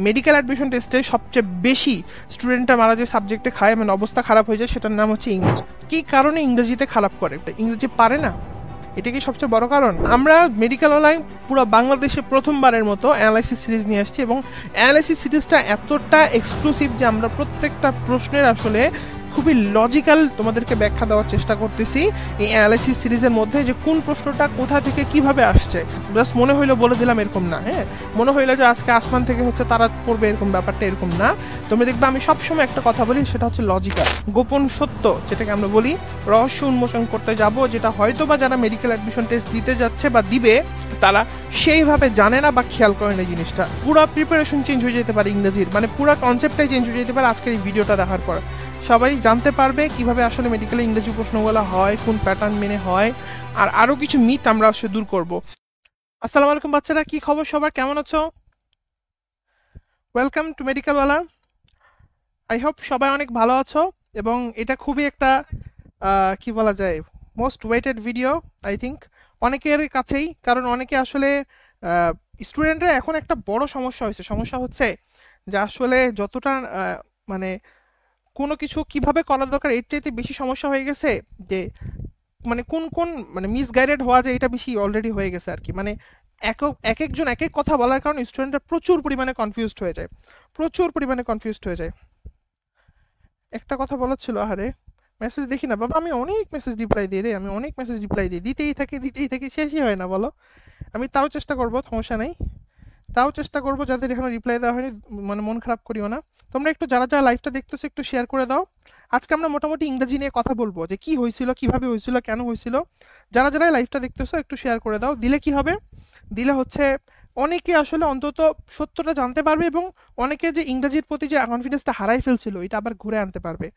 Medical admission টেস্টে সবচেয়ে বেশি স্টুডেন্টরা মারা যে সাবজেক্টে খায় মানে অবস্থা খারাপ হয়ে যায় সেটার নাম হচ্ছে ইংরেজি। কি কারণে ইংরেজিতে খারাপ করে? ইংরেজি পারে না, এটা কি সবচেয়ে বড় কারণ? আমরা মেডিকেল অনলাইন পুরো বাংলাদেশে প্রথমবারের মতো অ্যানালাইসিস সিরিজ নিয়ে আসছি এবং অ্যানালাইসিস সিরিজটা এতটা এক্সক্লুসিভ যে আমরা প্রত্যেকটা প্রশ্নের আসলে খুবই লজিক্যাল তোমাদেরকে ব্যাখ্যা দেওয়ার চেষ্টা করতেছি এই অ্যানালাইসিস সিরিজের মধ্যে, যে কোন প্রশ্নটা কোথা থেকে কিভাবে আসছে। জাস্ট মনে হইলো বলে দিলাম এরকম না, হ্যাঁ, মনে হইলো যে আজকে আসমান থেকে হচ্ছে তারা পড়বে এরকম ব্যাপারটা এরকম না। তুমি দেখবে আমি সবসময় একটা কথা বলি, সেটা হচ্ছে লজিক্যাল গোপন সত্য, যেটাকে আমরা বলি রহস্য উন্মোচন করতে যাব, যেটা হয়তো বা যারা মেডিকেল অ্যাডমিশন টেস্ট দিতে যাচ্ছে বা দিবে তারা সেইভাবে জানে না বা খেয়াল করে না জিনিসটা। পুরো প্রিপারেশন চেঞ্জ হয়ে যেতে পারে ইংরেজির, মানে পুরো কনসেপ্টটাই চেঞ্জ হয়ে যেতে পারে আজকের এই ভিডিওটা দেখার পর। সবাই জানতে পারবে কিভাবে আসলে মেডিকেলে ইংরেজি প্রশ্নগুলো হয়, কোন প্যাটার্ন মেনে হয়, আর আরো কিছু মিথ আমরা আসলে দূর করব। আসসালামু আলাইকুম বাচ্চারা, কি খবর সবার, কেমন আছো? ওয়েলকাম টু মেডিকেল ওয়ালা। আই হোপ সবাই অনেক ভালো আছো এবং এটা খুবই একটা কি বলা যায় most weighted video I think অনেকের কাছেই, কারণ অনেকে আসলে স্টুডেন্টরা এখন একটা বড় সমস্যা হচ্ছে যে আসলে যতটা মানে কোনো কিছু কিভাবে করা দরকার এর চাইতে বেশি সমস্যা হয়ে গেছে যে মানে কোন কোন মানে মিসগাইডেড হওয়া যায় এটা বেশি অলরেডি হয়ে গেছে আর কি। মানে এক একজন এক এক কথা বলার কারণে স্টুডেন্টরা প্রচুর পরিমাণে কনফিউজড হয়ে যায়, প্রচুর পরিমাণে কনফিউজড হয়ে যায়। একটা কথা বলার ছিল, আরে মেসেজ দেখি না বাবা, আমি অনেক মেসেজ রিপ্লাই দিই রে, আমি অনেক মেসেজ রিপ্লাই দিই, দিতেই থাকি, শেষই হয় না বলো। আমি তাও চেষ্টা করবো, সমস্যা নেই, তাও চেষ্টা করবো যাদের এখানে রিপ্লাই দেওয়া হয়নি, মানে মন খারাপ করিও না। তোমরা একটু যারা যারা লাইভটা দেখতেছো একটু শেয়ার করে দাও। আজকে আমরা মোটামুটি ইংরেজি নিয়ে কথা বলবো, যে কি হয়েছিল, কিভাবে হয়েছিল, কেন হয়েছিল। যারা যারা লাইভটা দেখতেছো একটু শেয়ার করে দাও। দিলে কি হবে, দিলে হচ্ছে অনেকে আসলে অন্তত সত্যটা জানতে পারবে এবং অনেকে যে ইংরেজির প্রতি যে কনফিডেন্সটা হারাই ফেলছিল এটা আবার ঘুরে আনতে পারবে।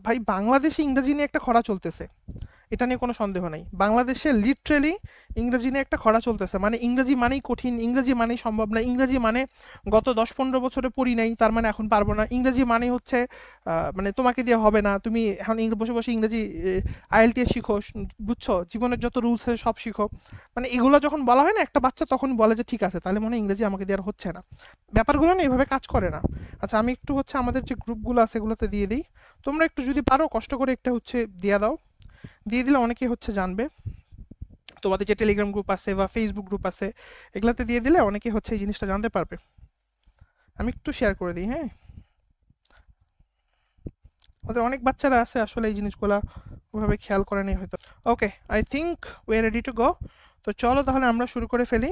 ভাই বাংলাদেশে ইংরেজি নিয়ে একটা খরা চলতেছে, এটা নিয়ে কোনো সন্দেহ নাই। বাংলাদেশে লিটারেলি ইংরেজি নিয়ে একটা খরা চলতেছে, মানে ইংরেজি মানেই কঠিন, ইংরেজি মানেই সম্ভব না, ইংরেজি মানে গত 10-15 বছরে পড়ি নাই তার মানে এখন পারবো না, ইংরেজি মানে হচ্ছে মানে তোমাকে দিয়ে হবে না, তুমি এখন বসে বসে ইংরেজি আইএলটিএস শিখো, বুঝছো, জীবনের যত রুলস আছে সব শিখো। মানে এগুলো যখন বলা হয় না একটা বাচ্চা তখন বলে যে ঠিক আছে তাহলে মনে হয় ইংরেজি আমাকে দিয়ে আর হচ্ছে না। ব্যাপারগুলো না এভাবে কাজ করে না। আচ্ছা আমি একটু হচ্ছে আমাদের যে গ্রুপগুলো আছে এগুলোতে দিয়ে দিই, তোমরা একটু যদি পারো কষ্ট করে একটা হচ্ছে দিয়ে দাও, দিয়ে দিলে অনেকেই হচ্ছে জানবে। তোমাদের যে টেলিগ্রাম গ্রুপ আছে বা ফেসবুক গ্রুপ আছে এগুলাতে দিয়ে দিলে অনেকে হচ্ছে এই জিনিসটা জানতে পারবে। আমি একটু শেয়ার করে দিই, হ্যাঁ, ওদের অনেক বাচ্চারা আছে আসলে এই জিনিসগুলা ওভাবে খেয়াল করে নেই হয়তো। Okay, I think we are ready to go. তো চলো তাহলে আমরা শুরু করে ফেলি।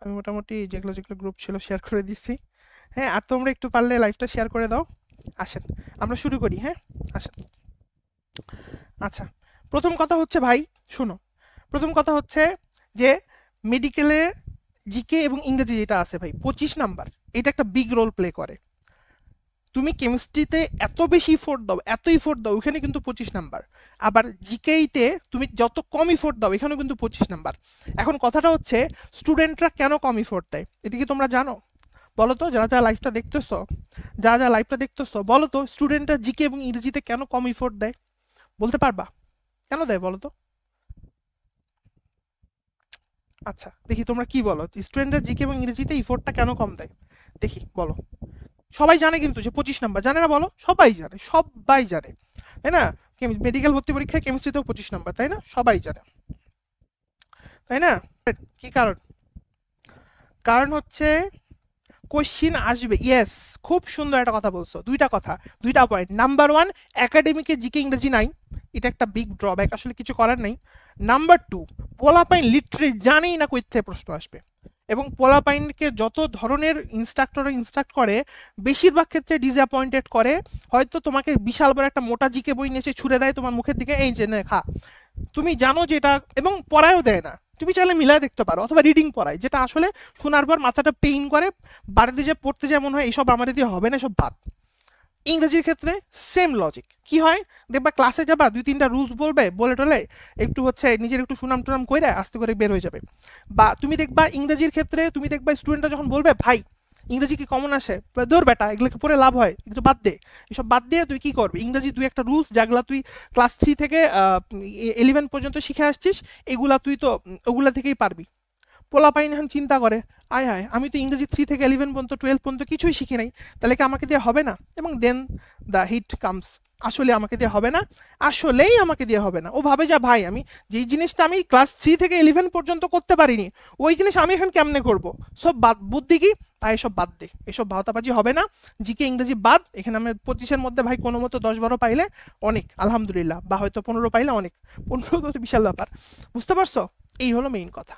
আমি মোটামুটি যেগুলো যেগুলো গ্রুপ ছিল শেয়ার করে দিচ্ছি, হ্যাঁ, আর তোমরা একটু পারলে লাইভটা শেয়ার করে দাও। আসেন আমরা শুরু করি, হ্যাঁ, আসেন। আচ্ছা, প্রথম কথা হচ্ছে ভাই শুনো, প্রথম কথা হচ্ছে যে মেডিকেলে জিকে এবং ইংরেজি যেটা আছে ভাই 25 নাম্বার, এটা একটা বিগ রোল প্লে করে। তুমি কেমিস্ট্রিতে এত বেশি ইফোর্ট দাও, এত ইফোর্ট দাও, ওখানে কিন্তু 25 নাম্বার। আবার জিকেইতে তুমি যত কম ইফোর্ট দাও এখানেও কিন্তু 25 নাম্বার। এখন কথাটা হচ্ছে স্টুডেন্টরা কেন কম ইফোর্ট দেয়, এটা কি তোমরা জানো? বলো তো, যারা যারা লাইভটা দেখতেছো, যারা যারা লাইভটা দেখতেছো বলো তো, স্টুডেন্টরা জিকে এবং ইংরেজিতে কেন কম ইফোর্ট দেয়? বলতে পারবা কেন দেয় বলো তো? আচ্ছা দেখি তোমরা কি বলো, স্টুডেন্টরা জিকে এবং ইংরেজিতে ইফোর্টটা কেন কম দেয়, দেখি বলো। সবাই জানে কিন্তু যে 25 নাম্বার, জানে না বলো? সবাই জানে, সবাই জানে, তাই না? মেডিকেল ভর্তি পরীক্ষায় কেমিস্ট্রিতেও 25 নাম্বার, তাই না? সবাই জানে, তাই না? কি কারণ? কারণ হচ্ছে কোশ্চিন আসবে, ইয়েস, খুব সুন্দর একটা কথা বলছো, দুইটা কথা, দুইটা পয়েন্ট। নাম্বার ওয়ান, একাডেমিকে জিকে ইংরেজি নাই, এটা একটা বিগ ড্রব্যাক, আসলে কিছু করার নেই। নাম্বার টু, পোলাপাইন লিটারেলি জানেই না কই থেকে প্রশ্ন আসবে, এবং পোলাপাইনকে যত ধরনের ইনস্ট্রাক্টর ইনস্ট্রাক্ট করে বেশিরভাগ ক্ষেত্রে ডিসঅ্যাপয়েন্টেড করে। হয়তো তোমাকে বিশাল বড় একটা মোটা জিকে বই নিয়ে এসে ছুড়ে দেয় তোমার মুখের দিকে, এই যে নে খা, তুমি জানো যে এটা, এবং পড়ায়ও দেয় না, তুমি চাইলে মিলায় দেখতে পারো, অথবা রিডিং পড়ায়, যেটা আসলে শোনার পর মাথাটা পেইন করে, বাড়িতে যে পড়তে যায় মনে হয় এইসব আমার দিয়ে হবে না, সব বাদ। ইংরেজির ক্ষেত্রে সেম লজিক কি হয়, দেখবা ক্লাসে যাবা, 2-3টা রুলস বলবে, বলে টলে একটু হচ্ছে নিজের একটু সুনাম টুনাম কইরা আস্তে করে বের হয়ে যাবে। বা তুমি দেখবা ইংরেজির ক্ষেত্রে, তুমি দেখবা স্টুডেন্টরা যখন বলবে ভাই ইংরেজি কি কমন আসে, ধর বেটা এগুলোকে পড়ে লাভ হয়, কিন্তু বাদ দে, এসব বাদ দিয়ে তুই কি করবি, ইংরেজি দুই একটা রুলস যেগুলা তুই ক্লাস 3 থেকে 11 পর্যন্ত শিখে আসছিস, এগুলা তুই তো ওগুলা থেকেই পারবি। পোলাপাইন এখন চিন্তা করে, আয় হায় আমি তো ইংরেজি 3 থেকে 11 পর্যন্ত 12 পর্যন্ত কিছুই শিখি নাই, তাহলে কি আমাকে দিয়ে হবে না? এবং দেন দ্য হিট কামস, আসলে আমাকে দিয়ে হবে না, আসলেই আমাকে দিয়ে হবে না। ও ভাবে যে ভাই আমি যেই জিনিসটা আমি ক্লাস 3 থেকে 11 পর্যন্ত করতে পারিনি, ওই জিনিস আমি এখন কেমনে করব? সব বাদ, বুদ্ধি কি ভাই, এসব বাদ দে, এসব ভাওতাবাজি হবে না, জিকে ইংরেজি বাদ। এখানে আমি 25-এর মধ্যে ভাই কোনো মতো 10-12 পাইলে অনেক আলহামদুলিল্লাহ, বা হয়তো 15 পাইলে অনেক, 15 তো বিশাল ব্যাপার। বুঝতে পারছো? এই হলো মেইন কথা।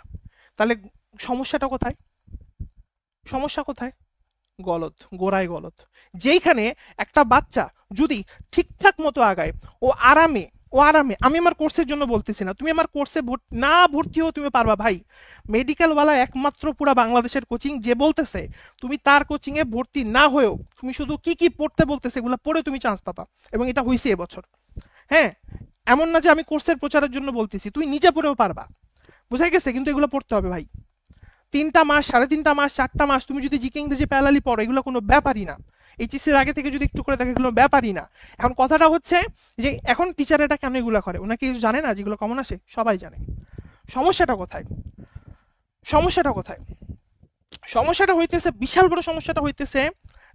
তাহলে সমস্যাটা কোথায়? সমস্যা কোথায়? গলদ, গোড়ায় গলদ। যেইখানে একটা বাচ্চা যদি ঠিকঠাক মতো আগায়, ও আরামে, ও আরামে, আমি আমার কোর্সের জন্য বলতেছি না, তুমি আমার কোর্সে না ভর্তি হও, তুমি পারবা ভাই। মেডিকেলওয়ালা একমাত্র পুরা বাংলাদেশের কোচিং, যে বলতেছে তুমি তার কোচিং এ ভর্তি না হয়েও তুমি শুধু কি কি পড়তে বলতেছে এগুলো পড়ে তুমি চান্স পাবা, এবং এটা হয়েছে এবছর। হ্যাঁ, এমন না যে আমি কোর্সের প্রচারের জন্য বলতেছি, তুই নিজে পড়েও পারবা। বুঝাই গেছে? কিন্তু এগুলো পড়তে হবে ভাই। 3টা মাস, 3.5টা মাস, 4টা মাস তুমি যদি জিকে ইংরেজি প্যারালালি পড়ো, এগুলো কোনো ব্যাপারই না। এইচএসসির আগে থেকে যদি একটু করে দেখো, এগুলো ব্যাপারই না। এখন কথাটা হচ্ছে যে এখন টিচারেরা কেন এগুলো করে, ওনাকে জানে না যেগুলো কমন আসে? সবাই জানে। সমস্যাটা কোথায়? সমস্যাটা কোথায়? সমস্যাটা হইতেছে, বিশাল বড় সমস্যাটা হইতেছে,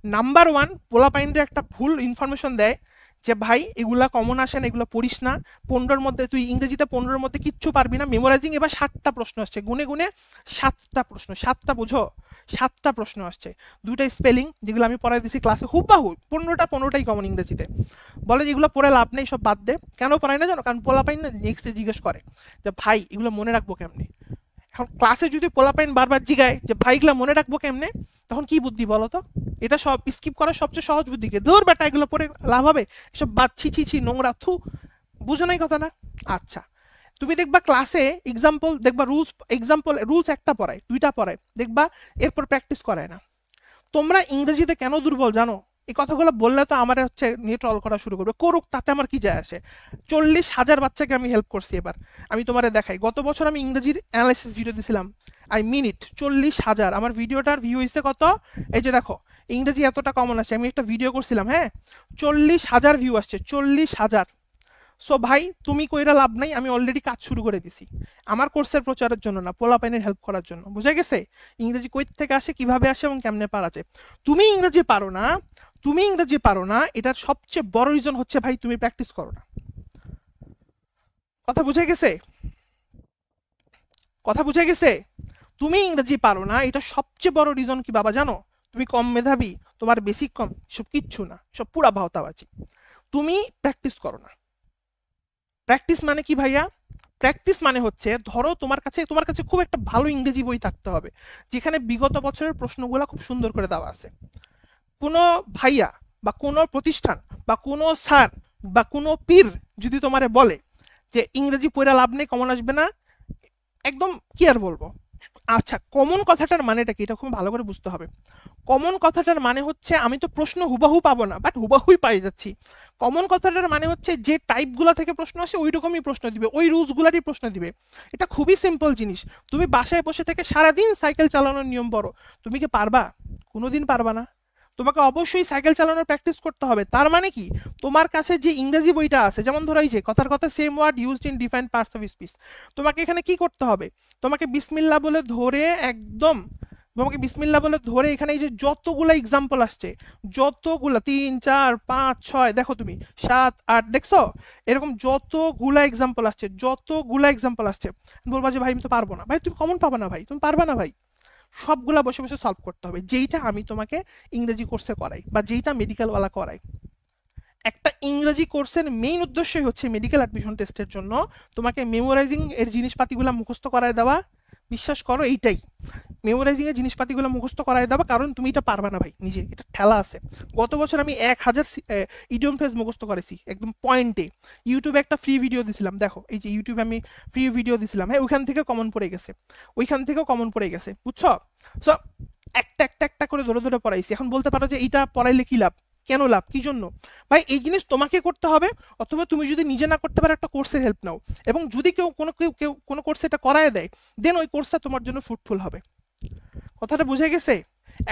নাম্বার ওয়ান, পোলাপাইনরে একটা ভুল ইনফরমেশন দেয় যে ভাই এগুলা কমন আসে না, এগুলো পড়িস না, 15-র মধ্যে তুই ইংরেজিতে 15-র মধ্যে কিচ্ছু পারবি না, মেমোরাইজিং এবার 7টা প্রশ্ন আসছে, গুনে গুনে 7টা প্রশ্ন, 7টা বুঝো, 7টা প্রশ্ন আসছে, 2টা স্পেলিং যেগুলো আমি পড়াই দিছি ক্লাসে হুবহু, 15টাই কমন ইংরেজিতে। বলে যে এগুলো পড়ে লাভ নেই, সব বাদ দে। কেন পড়াই না জানো? কারণ পোলাপাইন না নেক্সটে জিজ্ঞেস করে যে ভাই এগুলো মনে রাখবো কেমনে। এখন ক্লাসে যদি পোলাপাইন বারবার জিগায় যে ভাই এগুলো মনে রাখবো কেমনে, তখন কি বুদ্ধি বলো তো? এটা সব স্কিপ করার সবচেয়ে সহজ বুদ্ধিকে, ধর বেটা এগুলো পরে লাভ হবে, এসব বাদ, ছি ছি ছি, নোংরা, থু। বুঝো নাই কথা না? আচ্ছা, তুমি দেখবা ক্লাসে এক্সাম্পল দেখবা, রুলস একটা পড়ায়, 2টা পড়ায়, দেখবা এরপর প্র্যাকটিস করায় না। তোমরা ইংরেজিতে কেন দুর্বল জানো? এই কথাগুলো বললে তো আমার হচ্ছে নিয়ে ট্রল করা শুরু করবে, করুক, তাতে আমার কি যায় আসে। 40,000 বাচ্চাকে আমি হেল্প করছি এবার। আমি তোমারে দেখাই, গত বছর আমি ইংরেজির অ্যানালাইসিস ভিডিও দিছিলাম, আই মিন ইট, 40,000। আমার ভিডিওটার ভিউ হয়েছে কত? এই যে দেখো, ইংরেজি এতটা কমন আসে, আমি একটা ভিডিও করছিলাম, হ্যাঁ, 40,000 ভিউ আসছে, 40,000। সো ভাই তুমি কইরা লাভ নাই, আমি অলরেডি কাজ শুরু করে দিছি, আমার কোর্সের প্রচারের জন্য না, পোলাপাইনের হেল্প করার জন্য। বুঝা গেছে? ইংরেজি কই থেকে আসে, কিভাবে আসে এবং কেমনে পারা যায়। তুমি ইংরেজি পারো না, তুমি ইংরেজি পারো না, এটার সবচেয়ে বড় রিজন হচ্ছে ভাই তুমি প্র্যাকটিস করো না। কথা বুঝে গেছে? কথা বুঝে গেছে? তুমি ইংরেজি পারো না, এটা সবচেয়ে বড় রিজন কি বাবা জানো? তুমি কম মেধাবী, তোমার বেসিক কম, সব কিচ্ছু না, সব পুরা ভাওতাবাজি। তুমি প্র্যাকটিস করো না। প্র্যাকটিস মানে কি ভাইয়া? প্র্যাকটিস মানে হচ্ছে, ধরো তোমার কাছে খুব একটা ভালো ইংরেজি বই থাকতে হবে, যেখানে বিগত বছরের প্রশ্নগুলো খুব সুন্দর করে দেওয়া আছে। কোনো ভাইয়া বা কোনো প্রতিষ্ঠান বা কোনো স্যার বা কোনো পীর যদি তোমারে বলে যে ইংরেজি পড়া লাভ নেই, কমন আসবে না, একদম কি আর বলবো। আচ্ছা, কমন কথাটার মানেটা কি, এটা খুব ভালো করে বুঝতে হবে। কমন কথাটার মানে হচ্ছে আমি তো প্রশ্ন হুবাহু পাবো না, বাট হুবাহুই পাই যাচ্ছি। কমন কথাটার মানে হচ্ছে যে টাইপগুলো থেকে প্রশ্ন আসে ওই রকমই প্রশ্ন দিবে, ওই রুলসগুলারই প্রশ্ন দিবে। এটা খুবই সিম্পল জিনিস। তুমি বাসায় বসে থেকে সারাদিন সাইকেল চালানোর নিয়ম পড়ো, তুমি কি পারবা? কোনোদিন পারবা না। তোমাকে অবশ্যই সাইকেল চালানোর প্র্যাকটিস করতে হবে। তার মানে কি, তোমার কাছে যে ইংরেজি বইটা আছে, যেমন ধরো এই যে কথার কথা same word used in different parts of speech, তোমাকে এখানে কি করতে হবে? তোমাকে বিসমিল্লাহ বলে ধরে একদম, তোমাকে বিসমিল্লাহ বলে ধরে এখানে এই যে যতগুলা এক্সাম্পল আসছে, যতগুলা 3, 4, 5, 6, দেখো তুমি 7, 8, দেখছো? এরকম যতগুলা এক্সাম্পল আসছে, যতগুলা এক্সাম্পল আসছে, বলবা যে ভাই আমি তো পারবো না। ভাই তুমি কমন পাবা না, ভাই তুমি পারবা না ভাই। সবগুলা বসে বসে সলভ করতে হবে, যেইটা আমি তোমাকে ইংরেজি কোর্সে করাই বা যেইটা মেডিকেলওয়ালা করাই। একটা ইংরেজি কোর্সের মেইন উদ্দেশ্যই হচ্ছে মেডিকেল অ্যাডমিশন টেস্টের জন্য তোমাকে মেমোরাইজিং এর জিনিসপাতিগুলো মুখস্থ করায় দেওয়া। বিশ্বাস করো, এইটাই মেমোরাইজিং এর জিনিসপাতিগুলো মুখস্থ করায় দেওয়া, কারণ তুমি এটা পারবা না ভাই নিজে, এটা ঠেলা আছে। গত বছর আমি 1000 ইডিয়ম ফ্রেজ মুখস্থ করেছি একদম পয়েন্টে। ইউটিউবে একটা ফ্রি ভিডিও দিছিলাম, দেখো এই যে ইউটিউবে আমি ফ্রি ভিডিও দিছিলাম, হ্যাঁ, ওইখান থেকে কমন পড়ে গেছে, ওইখান থেকেও কমন পড়ে গেছে, বুঝছো? সো একটা একটা একটা করে ধরে ধরে পড়াইছি। এখন বলতে পারো যে এইটা পড়াইলে কি লাভ, কেন লাভ, কি জন্য? ভাই এই জিনিস তোমাকে করতে হবে, অথবা তুমি যদি নিজে না করতে পারো একটা কোর্সের হেল্প নাও, এবং যদি কেউ কোনো কোর্সে এটা করায় দেয়, দেন ওই কোর্সটা তোমার জন্য ফ্রুটফুল হবে। কথাটা বুঝে গেছে?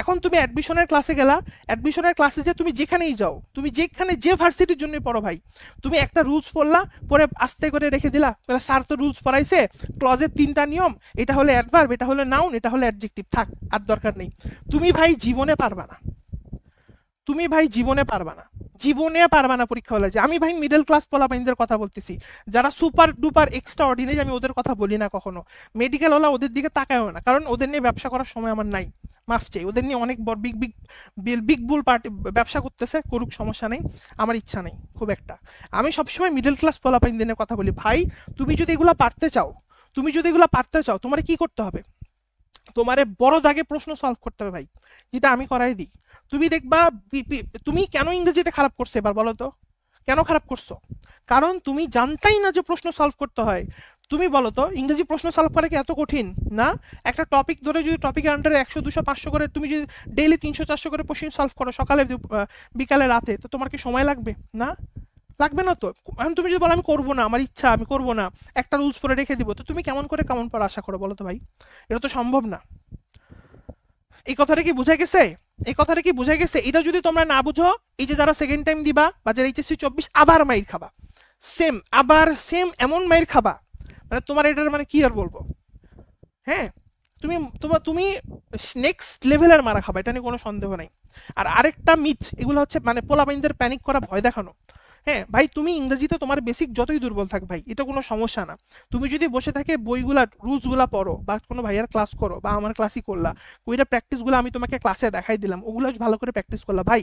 এখন তুমি অ্যাডমিশনের ক্লাসে গেলা, অ্যাডমিশনের ক্লাসে যে তুমি যেখানেই যাও, তুমি যেখানে যে ভার্সিটির জন্য পড়ো ভাই, তুমি একটা রুলস পড়লা, পরে আস্তে করে রেখে দিলা, স্যার তো রুলস পড়াইছে, ক্লজের 3টা নিয়ম, এটা হলে অ্যাডভার্ব, এটা হলে নাউন, এটা হলে অ্যাডজেক্টিভ, থাক আর দরকার নেই। তুমি ভাই জীবনে পারবা না, তুমি ভাই জীবনে পারবা না, জীবনে পারবা না পরীক্ষা হলে। যে আমি ভাই মিডল ক্লাস পোলাপাইনদের কথা বলতেছি, যারা সুপার ডুপার এক্সট্রা অর্ডিনারি, আমি ওদের কথা বলি না কখনো। মেডিকেল ওলা ওদের দিকে তাকায়ও না, কারণ ওদের নিয়ে ব্যবসা করার সময় আমার নাই, মাফ চাই। ওদের নিয়ে অনেক বড় বিগ বিগ বিগ বুল পার্টি ব্যবসা করতেছে, করুক, সমস্যা নেই, আমার ইচ্ছা নেই খুব একটা। আমি সবসময় মিডল ক্লাস পোলাপাইনদের কথা বলি, ভাই তুমি যদি এগুলো পারতে চাও, তুমি যদি এগুলো পারতে চাও, তোমার কি করতে হবে? তোমারে বড় দাগে প্রশ্ন সলভ করতে হবে ভাই, যেটা আমি করাই দিই। তুমি দেখবা তুমি কেন ইংরেজিতে খারাপ করছো এবার বলো তো, কেন খারাপ করছো? কারণ তুমি জানতাই না যে প্রশ্ন সলভ করতে হয়। তুমি বলো তো, ইংরেজি প্রশ্ন সলভ করা কি এত কঠিন না? একটা টপিক ধরে যদি টপিকের আন্ডারে 100 200 500 করে তুমি যদি ডেইলি 300 400 করে কোশ্চেন সলভ করো, সকালে বিকালে রাতে, তো তোমার কি সময় লাগবে না? লাগবে না তো। এখন তুমি যদি বলো আমি করবো না, আমার ইচ্ছা, আমি করবো না, একটা রুলস পরে রেখে দিব, তো তুমি কেমন করে কেমন পড়া আশা করো বলো তো ভাই? এটা তো সম্ভব না। এই কথাটা কি বুঝা গেছে? এই কথাটা কি বুঝা গেছে? এটা যদি তোমরা না বুঝো, এই যে যারা সেকেন্ড টাইম দিবা বা যারা এইচএসসি 24, আবার মাইর খাবা, সেম, আবার সেম এমন মাইর খাবা, মানে তোমার এটার মানে কি আর বলবো। হ্যাঁ, তুমি তুমি নেক্সট লেভেলের মারা খাবা, এটা নিয়ে কোনো সন্দেহ নাই। আর আরেকটা মিথ, এগুলো হচ্ছে মানে পোলাপাইনদের প্যানিক করা, ভয় দেখানো। হ্যাঁ ভাই, তুমি ইংরেজিতে তোমার বেসিক যতই দুর্বল থাক ভাই, এটা কোনো সমস্যা না। তুমি যদি বসে থাকে বইগুলা রুলসগুলা পড়ো, বা কোনো ভাইয়ার ক্লাস করো, বা আমার ক্লাসই করলা, ওইটা প্র্যাকটিসগুলো আমি তোমাকে ক্লাসে দেখাই দিলাম, ওগুলো ভালো করে প্র্যাকটিস করলা ভাই,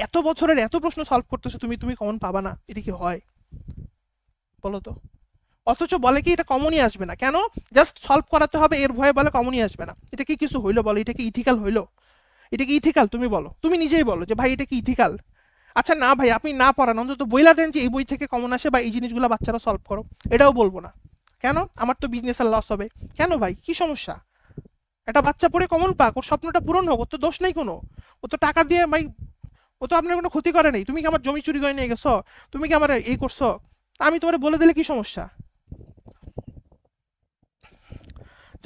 এত বছরের এত প্রশ্ন সলভ করতেছো তুমি, তুমি কমন পাবা না, এটা কি হয় বলো তো? অথচ বলে কি এটা কমনই আসবে না, কেন? জাস্ট সলভ করাতে হবে, এর ভয়ে বলে কমনই আসবে না। এটা কি কিছু হইলো বলো? এটা কি ইথিক্যাল হইলো? এটা কি ইথিক্যাল? তুমি বলো, তুমি নিজেই বলো যে ভাই এটা কি ইথিক্যাল? আচ্ছা না ভাই, আপনি না পড়ান, অন্তত বইলা দেন যে এই বই থেকে কমন আসে বা এই জিনিসগুলো বাচ্চারা সলভ করো, এটাও বলবো না। কেন? আমার তো বিজনেসের লস হবে। কেন ভাই, কি সমস্যা? একটা বাচ্চা পড়ে কমন পাক, ওর স্বপ্নটা পূরণ হোক, ওর তো দোষ নেই কোনো। ও তো টাকা দিয়ে ভাই, ও তো আপনার কোনো ক্ষতি করে নেই। তুমি কি আমার জমি চুরি করে নিয়ে গেছো? তুমি কি আমার এই করছো? আমি তোমার বলে দিলে কি সমস্যা?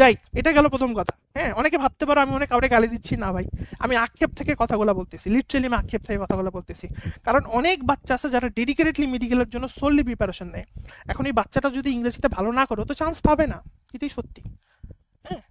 যাই, এটা গেল প্রথম কথা। হ্যাঁ, অনেকে ভাবতে পারো আমি অনেক কাউকে গালি দিচ্ছি, না ভাই, আমি আক্ষেপ থেকে কথাগুলো বলতেছি, লিটারালি আমি আক্ষেপ থেকে কথাগুলো বলতেছি। কারণ অনেক বাচ্চা আছে যারা ডেডিকেটেডলি মেডিকেলের জন্য সোললি প্রিপারেশন নেয়। এখন এই বাচ্চাটা যদি ইংরেজিতে ভালো না করো, তো চান্স পাবে না, এটাই সত্যি। হ্যাঁ,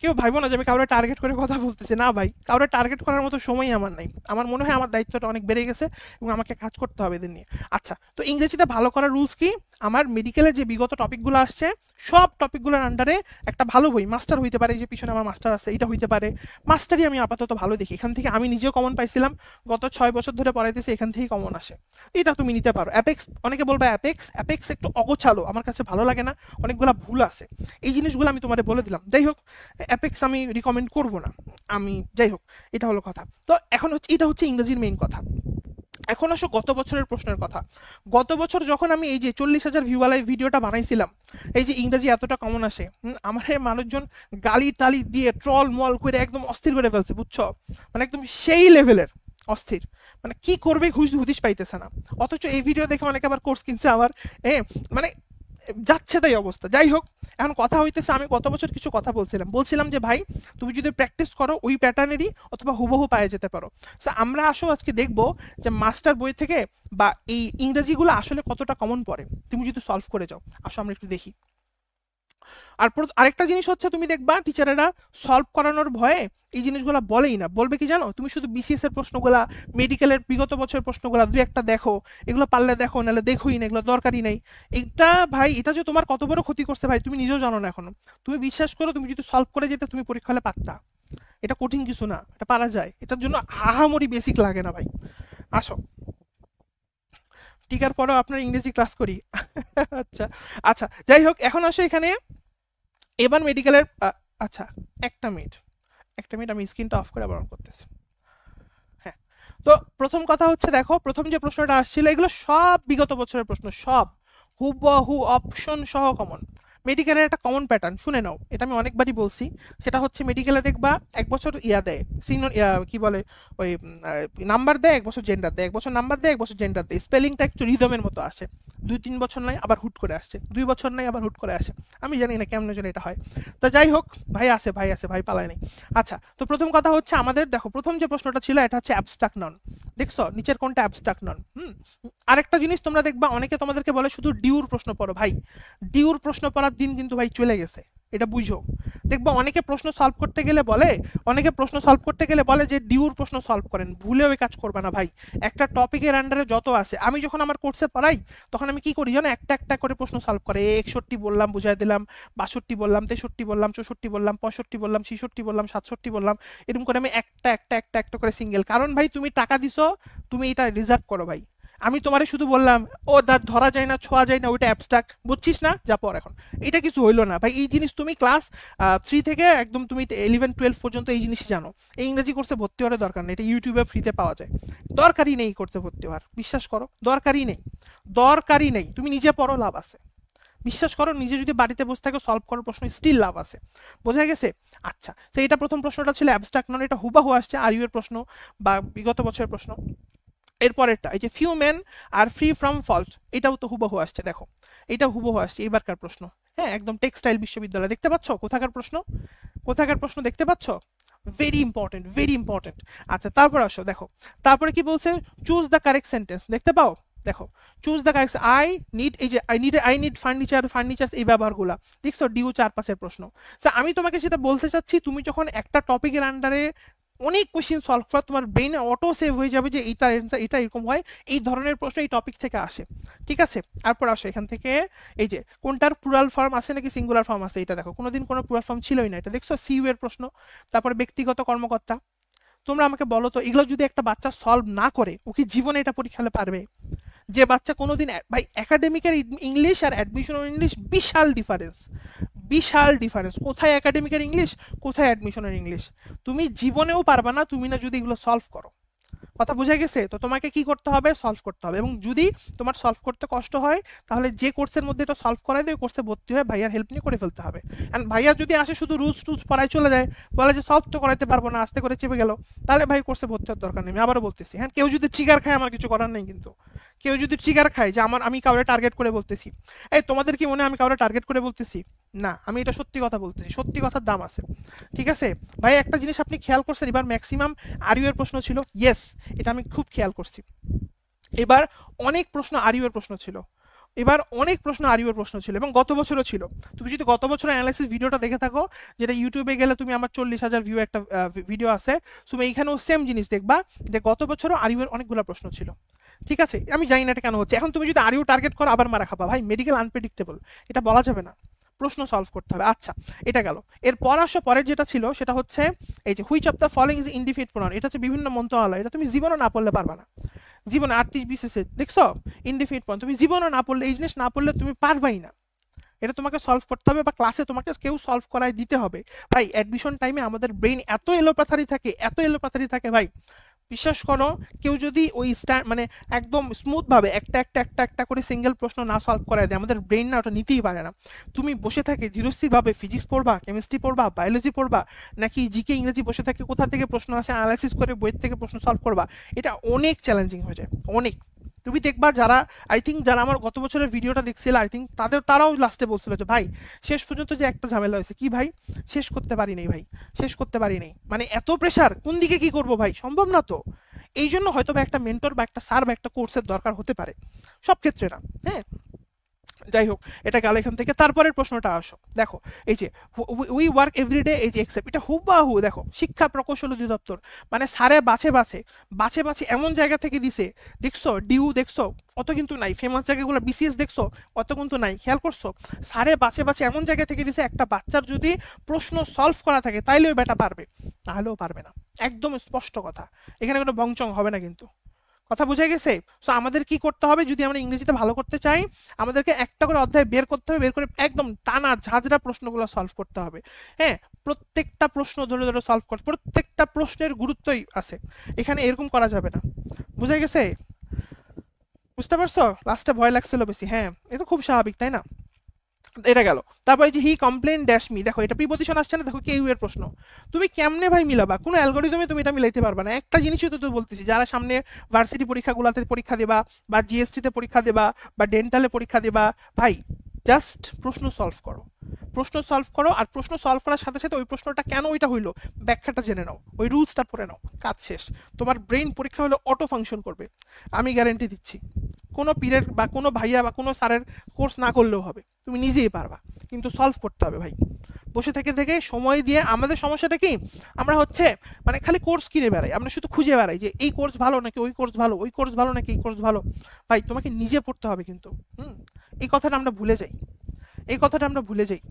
কেউ ভাইবো না যে আমি কাউরে টার্গেট করে কথা বলতেছি, না ভাই, কাউরে টার্গেট করার মতো সময় আমার নাই। আমার মনে হয় আমার দায়িত্বটা অনেক বেড়ে গেছে এবং আমাকে কাজ করতে হবে এদের নিয়ে। আচ্ছা, তো ইংরেজিতে ভালো করার রুলস কি? আমার মেডিকেলে যে বিগত টপিকগুলো আসছে, সব টপিকগুলোর আন্ডারে একটা ভালো বই, মাস্টার হইতে পারে, এই যে পিছনে আমার মাস্টার আছে, এটা হইতে পারে। মাস্টারই আমি আপাতত ভালো দেখি, এখান থেকে আমি নিজেও কমন পাইছিলাম, গত 6 বছর ধরে পড়াইতেছি, এখান থেকেই কমন আসে। এটা তুমি নিতে পারো। অ্যাপেক্স, অনেকে বলবে অ্যাপেক্স, অ্যাপেক্স একটু অগোছালো, আমার কাছে ভালো লাগে না, অনেকগুলো ভুল আছে। এই জিনিসগুলো আমি তোমাদের বলে দিলাম। যাই হোক, অ্যাপেক্স আমি রিকমেন্ড করব না আমি, যাই হোক, এটা হলো কথা। তো এখন হচ্ছে, এটা হচ্ছে ইংরেজির মেইন কথা। এখন আসো গত বছরের প্রশ্নের কথা। গত বছর যখন আমি এই যে 40,000 ভিউওয়ালা ভিডিওটা বানাইছিলাম, এই যে ইংরেজি এতটা কমন আসে, আমার মানুষজন গালি টালি দিয়ে ট্রল মল করে একদম অস্থির করে ফেলছে, বুঝছো? মানে একদম সেই লেভেলের অস্থির, মানে কি করবে হুদিস পাইতেছে না। অথচ এই ভিডিও দেখে অনেকে আবার কোর্স কিনছে আবার, মানে যাচ্ছে তাই অবস্থা। যাই হোক, এখন কথা হইতেছে, আমি গত বছর কিছু কথা বলছিলাম যে ভাই, তুমি যদি প্র্যাকটিস করো ওই প্যাটার্নেরই, অথবা হুবহু পায়ে যেতে পারো। সো আমরা আসো আজকে দেখবো যে মাস্টার বই থেকে বা এই ইংরেজিগুলো আসলে কতটা কমন পড়ে তুমি যদি সলভ করে যাও। আসো আমরা একটু দেখি। আর আরেকটা জিনিস হচ্ছে, তুমি দেখবা টিচারেরা সলভ করানোর ভয়ে এই জিনিসগুলো বলেই না। বলবে কি জানো? তুমি শুধু বিসিএস এর প্রশ্নগুলা, মেডিকেলের বিগত বছরের প্রশ্নগুলা দুই একটা দেখো, এগুলো পারলে দেখো, নাহলে দেখোই না, এগুলো দরকারই নেই। এটা ভাই, এটা যে তোমার কত বড় ক্ষতি করছে ভাই, তুমি নিজেও জানো না এখনো। তুমি বিশ্বাস করো, তুমি যদি সলভ করে যেতে, তুমি পরীক্ষা হলে পারতা। এটা কঠিন কিছু না, এটা পারা যায়, এটার জন্য আহামরি বেসিক লাগে না ভাই। আসো, টিকার পরেও আপনার ইংরেজি ক্লাস করি। আচ্ছা, আচ্ছা, যাই হোক, এখন আসো এখানে এবার মেডিকেলের, আচ্ছা, একটা মিনিট, একটা মিনিট, আমি স্ক্রিনটা অফ করে আবার অন করতেছি। হ্যাঁ, তো প্রথম কথা হচ্ছে, দেখো প্রথম যে প্রশ্নটা আসছিল, এগুলো সব বিগত বছরের প্রশ্ন, সব হুবহু অপশন সহ কমন। মেডিকেলের একটা কমন প্যাটার্ন শুনে নাও, এটা আমি অনেকবারই বলছি। সেটা হচ্ছে মেডিকেলে দেখবা 1 বছর দেয়, কি বলে ওই নাম্বার দেয়, 1 বছর জেন্ডার দেয়, 1 বছর নাম্বার দেয়, 1 বছর জেন্ডার দেয়, স্পেলিংটা একটু রিদমের মতো আসে। 2-3 বছর নাই আবার হুট করে আসছে, 2 বছর নাই আবার হুট করে আসে। আমি জানি না কেমন যেন এটা হয়। তো যাই হোক, ভাই পালায় নেই। আচ্ছা, তো প্রথম কথা হচ্ছে আমাদের দেখো, প্রথম যে প্রশ্নটা ছিল এটা হচ্ছে অ্যাবস্ট্রাক্ট নন। দেখছো নিচের কোনটা অ্যাবস্ট্রাক্ট নন? আরেকটা জিনিস তোমরা দেখবা, অনেকে তোমাদেরকে বলে শুধু ডিউর প্রশ্ন পড়ো। ভাই ডিউর প্রশ্ন পড়ার দিন কিন্তু ভাই চলে গেছে, এটা বুঝো। দেখবা অনেকে প্রশ্ন সলভ করতে গেলে বলে, যে ডিউর প্রশ্ন সলভ করেন, ভুলেও এই কাজ করবে না ভাই। একটা টপিকের আন্ডারে যত আছে, আমি যখন আমার কোর্সে পড়াই তখন আমি কি করি জানো, একটা একটা করে প্রশ্ন সলভ করে 61 বললাম বুঝাই দিলাম, 62 বললাম, 63 বললাম, 64 বললাম, 65 বললাম, 66 বললাম, 67 বললাম, এরকম করে আমি একটা করে সিঙ্গেল। কারণ ভাই তুমি টাকা দিছো, তুমি এটা রিজার্ভ করো ভাই। আমি তোমারে শুধু বললাম ও দাঁত ধরা যায় না, ছোঁয়া যায় না, ওইটা অ্যাবস্ট্রাক্ট, বুঝছিস না, যা পর এখন। এটা কিছু হইলো না ভাই। এই জিনিস তুমি ক্লাস 3 থেকে একদম তুমি 11-12 পর্যন্ত এই জিনিসই জানো। এই ইংরেজি কোর্সে ভর্তি হওয়ার দরকার নেই, এটা ইউটিউবে ফ্রিতে পাওয়া যায়। দরকারই নেই কোর্সে ভর্তি হওয়ার, বিশ্বাস করো, দরকারই নেই। তুমি নিজে পড়ো, লাভ আছে। বিশ্বাস করো, নিজে যদি বাড়িতে বসে থাকো সলভ করার প্রশ্ন স্টিল লাভ আছে। বোঝা গেছে? আচ্ছা, তো এটা প্রথম প্রশ্নটা ছিল অ্যাবস্ট্রাক্ট নন, এটা হুবাহু আসছে আর ইউ এর প্রশ্ন বা বিগত বছরের প্রশ্ন। এরপরেরটা এই যে few men are free from fault, এটাও তো হুবহু আসছে, দেখো এটা হুবহু আসছে এবারকার প্রশ্ন। হ্যাঁ, একদম টেক্সটাইল বিশ্ববিদ্যালয়, দেখতে পাচ্ছ কোথাকার প্রশ্ন দেখতে পাচ্ছ? Very important. আচ্ছা, তারপর আসো দেখো, তারপরে কি বলছে, চুজ দ্য কারেক্ট সেন্টেন্স, দেখতে পাও? দেখো, choose the correct, I need furniture, এই ব্যবহারগুলা দেখছো, ডিউ 4-5-এর প্রশ্ন। আমি তোমাকে সেটা বলতে চাচ্ছি, তুমি যখন একটা টপিকের আন্ডারে অনেক কোশ্চেন সলভ করা, তোমার ব্রেনে অটো সেভ হয়ে যাবে যে এইটা অ্যান্সার, এটা এরকম হয়, এই ধরনের প্রশ্ন এই টপিক থেকে আসে। ঠিক আছে, তারপর আসো এখান থেকে, এই যে কোনটার প্লুরাল ফর্ম আছে নাকি সিঙ্গুলার ফর্ম আছে, এটা দেখো, কোনোদিন কোনো প্লুরাল ফর্ম ছিলই না, এটা দেখছো, সিইউ এর প্রশ্ন। তারপরে ব্যক্তিগত কর্মকর্তা। তোমরা আমাকে বলো তো, এগুলো যদি একটা বাচ্চা সলভ না করে, ও কি জীবনে এটা পরীক্ষা হলে পারবে? যে বাচ্চা কোনোদিন ভাই, একাডেমিকের ইংলিশ আর অ্যাডমিশনাল ইংলিশ বিশাল ডিফারেন্স। কোথায় একাডেমিকের ইংলিশ, কোথায় অ্যাডমিশনের ইংলিশ, তুমি জীবনেও পারবা না তুমি না যদি এগুলো সলভ করো। কথা বুঝে গেছে? তো তোমাকে কি করতে হবে, সলভ করতে হবে। এবং যদি তোমার সলভ করতে কষ্ট হয়, তাহলে যে কোর্সের মধ্যে এটা সলভ করাই দেয়, কোর্সে ভর্তি হয়ে ভাইয়ার হেল্প নিয়ে করে ফেলতে হবে। অ্যান্ড ভাইয়া যদি আসে শুধু রুলস টুলস পড়ায় চলে যায়, বলে যে সলভ তো করাইতে পারবো না, আস্তে করে চেপে গেল, তাহলে ভাই কোর্সে ভর্তি হওয়ার দরকার নেই। আমি আবারও বলতেছি, হ্যাঁ, কেউ যদি ট্রিগার খায় আমার কিছু করার নেই, কিন্তু কেউ যদি ট্রিগার খায় যে আমি কাউরে টার্গেট করে বলতেছি, এই তোমাদের কি মনে হয় আমি কাউরে টার্গেট করে বলতেছি? না, আমি এটা সত্যি কথা বলতেছি, সত্যি কথার দাম আছে। ঠিক আছে ভাই, একটা জিনিস আপনি খেয়াল করছেন, এবার ম্যাক্সিমাম আর ইউ এর প্রশ্ন ছিল, ইয়েস, এটা আমি খুব খেয়াল করছি। এবার অনেক প্রশ্ন আর ইউ এর প্রশ্ন ছিল, এবং গত বছরও ছিল। তুমি যদি গত বছরের অ্যানালাইসিস ভিডিওটা দেখে থাকো, যেটা ইউটিউবে গেলে তুমি আমার 40,000 ভিউ একটা ভিডিও আছে, তুমি এইখানেও সেম জিনিস দেখবা, যে গত বছরও আর ইউ এর অনেকগুলো প্রশ্ন ছিল। ঠিক আছে, আমি জানি না এটা কেন হচ্ছে। এখন তুমি যদি আর ইউ টার্গেট করো, আবার মারা খাবা ভাই, মেডিকেল আনপ্রেডিক্টেবল, এটা বলা যাবে না, প্রশ্ন সলভ করতে হবে। আচ্ছা, এটা গেল। এরপর আসো, পরের যেটা ছিল সেটা হচ্ছে এই যে which of the following is indefinite pronoun, এটা হচ্ছে বিভিন্ন মন্ত্রণালয়, এটা তুমি জীবনে না পড়লে পারবা না। জীবনে 38 বিসিএস দেখছো, ইনডিফিনিট প্রোনাউন তুমি জীবনে না পড়লে, এই জিনিস না পড়লে তুমি পারবাই না। এটা তোমাকে সলভ করতে হবে, বা ক্লাসে তোমাকে কেউ সলভ করায় দিতে হবে। ভাই অ্যাডমিশন টাইমে আমাদের ব্রেন এত এলোপাথারি থাকে ভাই, বিশ্বাস করো, কেউ যদি ওই মানে একদম স্মুথ ভাবে একটা করে সিঙ্গেল প্রশ্ন না সলভ করায় দেয়, আমাদের ব্রেন না ওটা নিতেই পারে না। তুমি বসে থাকে ধীরস্থির ভাবে ফিজিক্স পড়বা, কেমিস্ট্রি পড়বা, বায়োলজি পড়বা, নাকি জিকে ইংরেজি বসে থাকে কোথা থেকে প্রশ্ন আসে অ্যানালাইসিস করে বইয়ের থেকে প্রশ্ন সলভ করবা, এটা অনেক চ্যালেঞ্জিং হয়ে যায়, অনেক। তুমি দেখবা যারা, আই থিঙ্ক যারা আমার গত বছরের ভিডিওটা দেখছিল, আই থিঙ্ক তারাও লাস্টে বলছিল যে ভাই শেষ পর্যন্ত যে একটা ঝামেলা হয়েছে, কি ভাই, শেষ করতে পারি নাই ভাই, মানে এত প্রেশার, কোন দিকে কি করব ভাই, সম্ভব না তো। এই জন্য হয়তো বা একটা মেন্টর বা একটা স্যার বা একটা কোর্সের দরকার হতে পারে, সব ক্ষেত্রে না। হ্যাঁ, যাই হোক, এটা গেল এখান থেকে। তারপরের প্রশ্নটা আসো, দেখো এই যে উই ওয়ার্ক এভরিডে, এই যে এক্সেপ্ট, এটা হুবহু দেখো শিক্ষা প্রকৌশল অধিদপ্তর, মানে সারে বাছে এমন জায়গা থেকে দিছে, দেখছো ডিউ দেখছো, অত কিন্তু নাই, ফেমাস জায়গাগুলো বিসিএস দেখছো, অত কিন্তু নাই, খেয়াল করছো? সারে বাছে এমন জায়গা থেকে দিছে, একটা বাচ্চার যদি প্রশ্ন সলভ করা থাকে তাইলে ওই বেটা পারবে, তাহলেও পারবে না। একদম স্পষ্ট কথা, এখানে কোনো বংচং হবে না কিন্তু। কথা বুঝে গেছে? সো আমাদের কি করতে হবে, যদি আমরা ইংরেজিতে ভালো করতে চাই, আমাদেরকে একটা করে অধ্যায় বের করতে হবে, বের করে একদম টানা ঝাঁঝরা প্রশ্নগুলো সলভ করতে হবে। হ্যাঁ, প্রত্যেকটা প্রশ্ন ধরে ধরে সলভ করতে, প্রত্যেকটা প্রশ্নের গুরুত্বই আছে এখানে, এরকম করা যাবে না। বুঝে গেছে? বুঝতে পারছো? লাস্টে ভয় লাগছিল বেশি, হ্যাঁ, এটা খুব স্বাভাবিক, তাই না? এটা গেল। তারপরে যে হি কমপ্লেন ড্যাশ মি, দেখো এটা প্রিপজিশন আসছে না, দেখো কেউ এর প্রশ্ন। তুমি কেমনে ভাই মিলাবা? কোনো অ্যালগোরিদমে তুমি এটা মিলাইতে পারবে না। একটা জিনিসই তো বলতেছি, যারা সামনে ভার্সিটি পরীক্ষাগুলোতে পরীক্ষা দেবা, বা জিএসটিতে পরীক্ষা দেবা, বা ডেন্টালে পরীক্ষা দেবা, ভাই জাস্ট প্রশ্ন সলভ করো, প্রশ্ন সলভ করো। আর প্রশ্ন সলভ করার সাথে সাথে ওই প্রশ্নটা কেন ওইটা হইলো ব্যাখ্যাটা জেনে নাও, ওই রুলসটা পড়ে নাও, কাজ শেষ। তোমার ব্রেন পরীক্ষা হলে অটো ফাংশন করবে, আমি গ্যারেন্টি দিচ্ছি। কোনো পিরিয়ড বা কোনো ভাইয়া বা কোনো স্যারের কোর্স না করলেও হবে, তুমি নিজেই পারবা, কিন্তু সলভ করতে হবে ভাই। বসে থেকে থেকে সময় দিয়ে, আমাদের সমস্যাটা কি, আমরা হচ্ছে মানে খালি কোর্স কিনে বেড়াই, আমরা শুধু খুঁজে বেড়াই যে এই কোর্স ভালো নাকি ওই কোর্স ভালো, ওই কোর্স ভালো নাকি এই কোর্স ভালো। ভাই তোমাকে নিজে পড়তে হবে কিন্তু। হুম, এই কথাটা আমরা ভুলে যাই, এই কথাটা আমরা ভুলে যাই।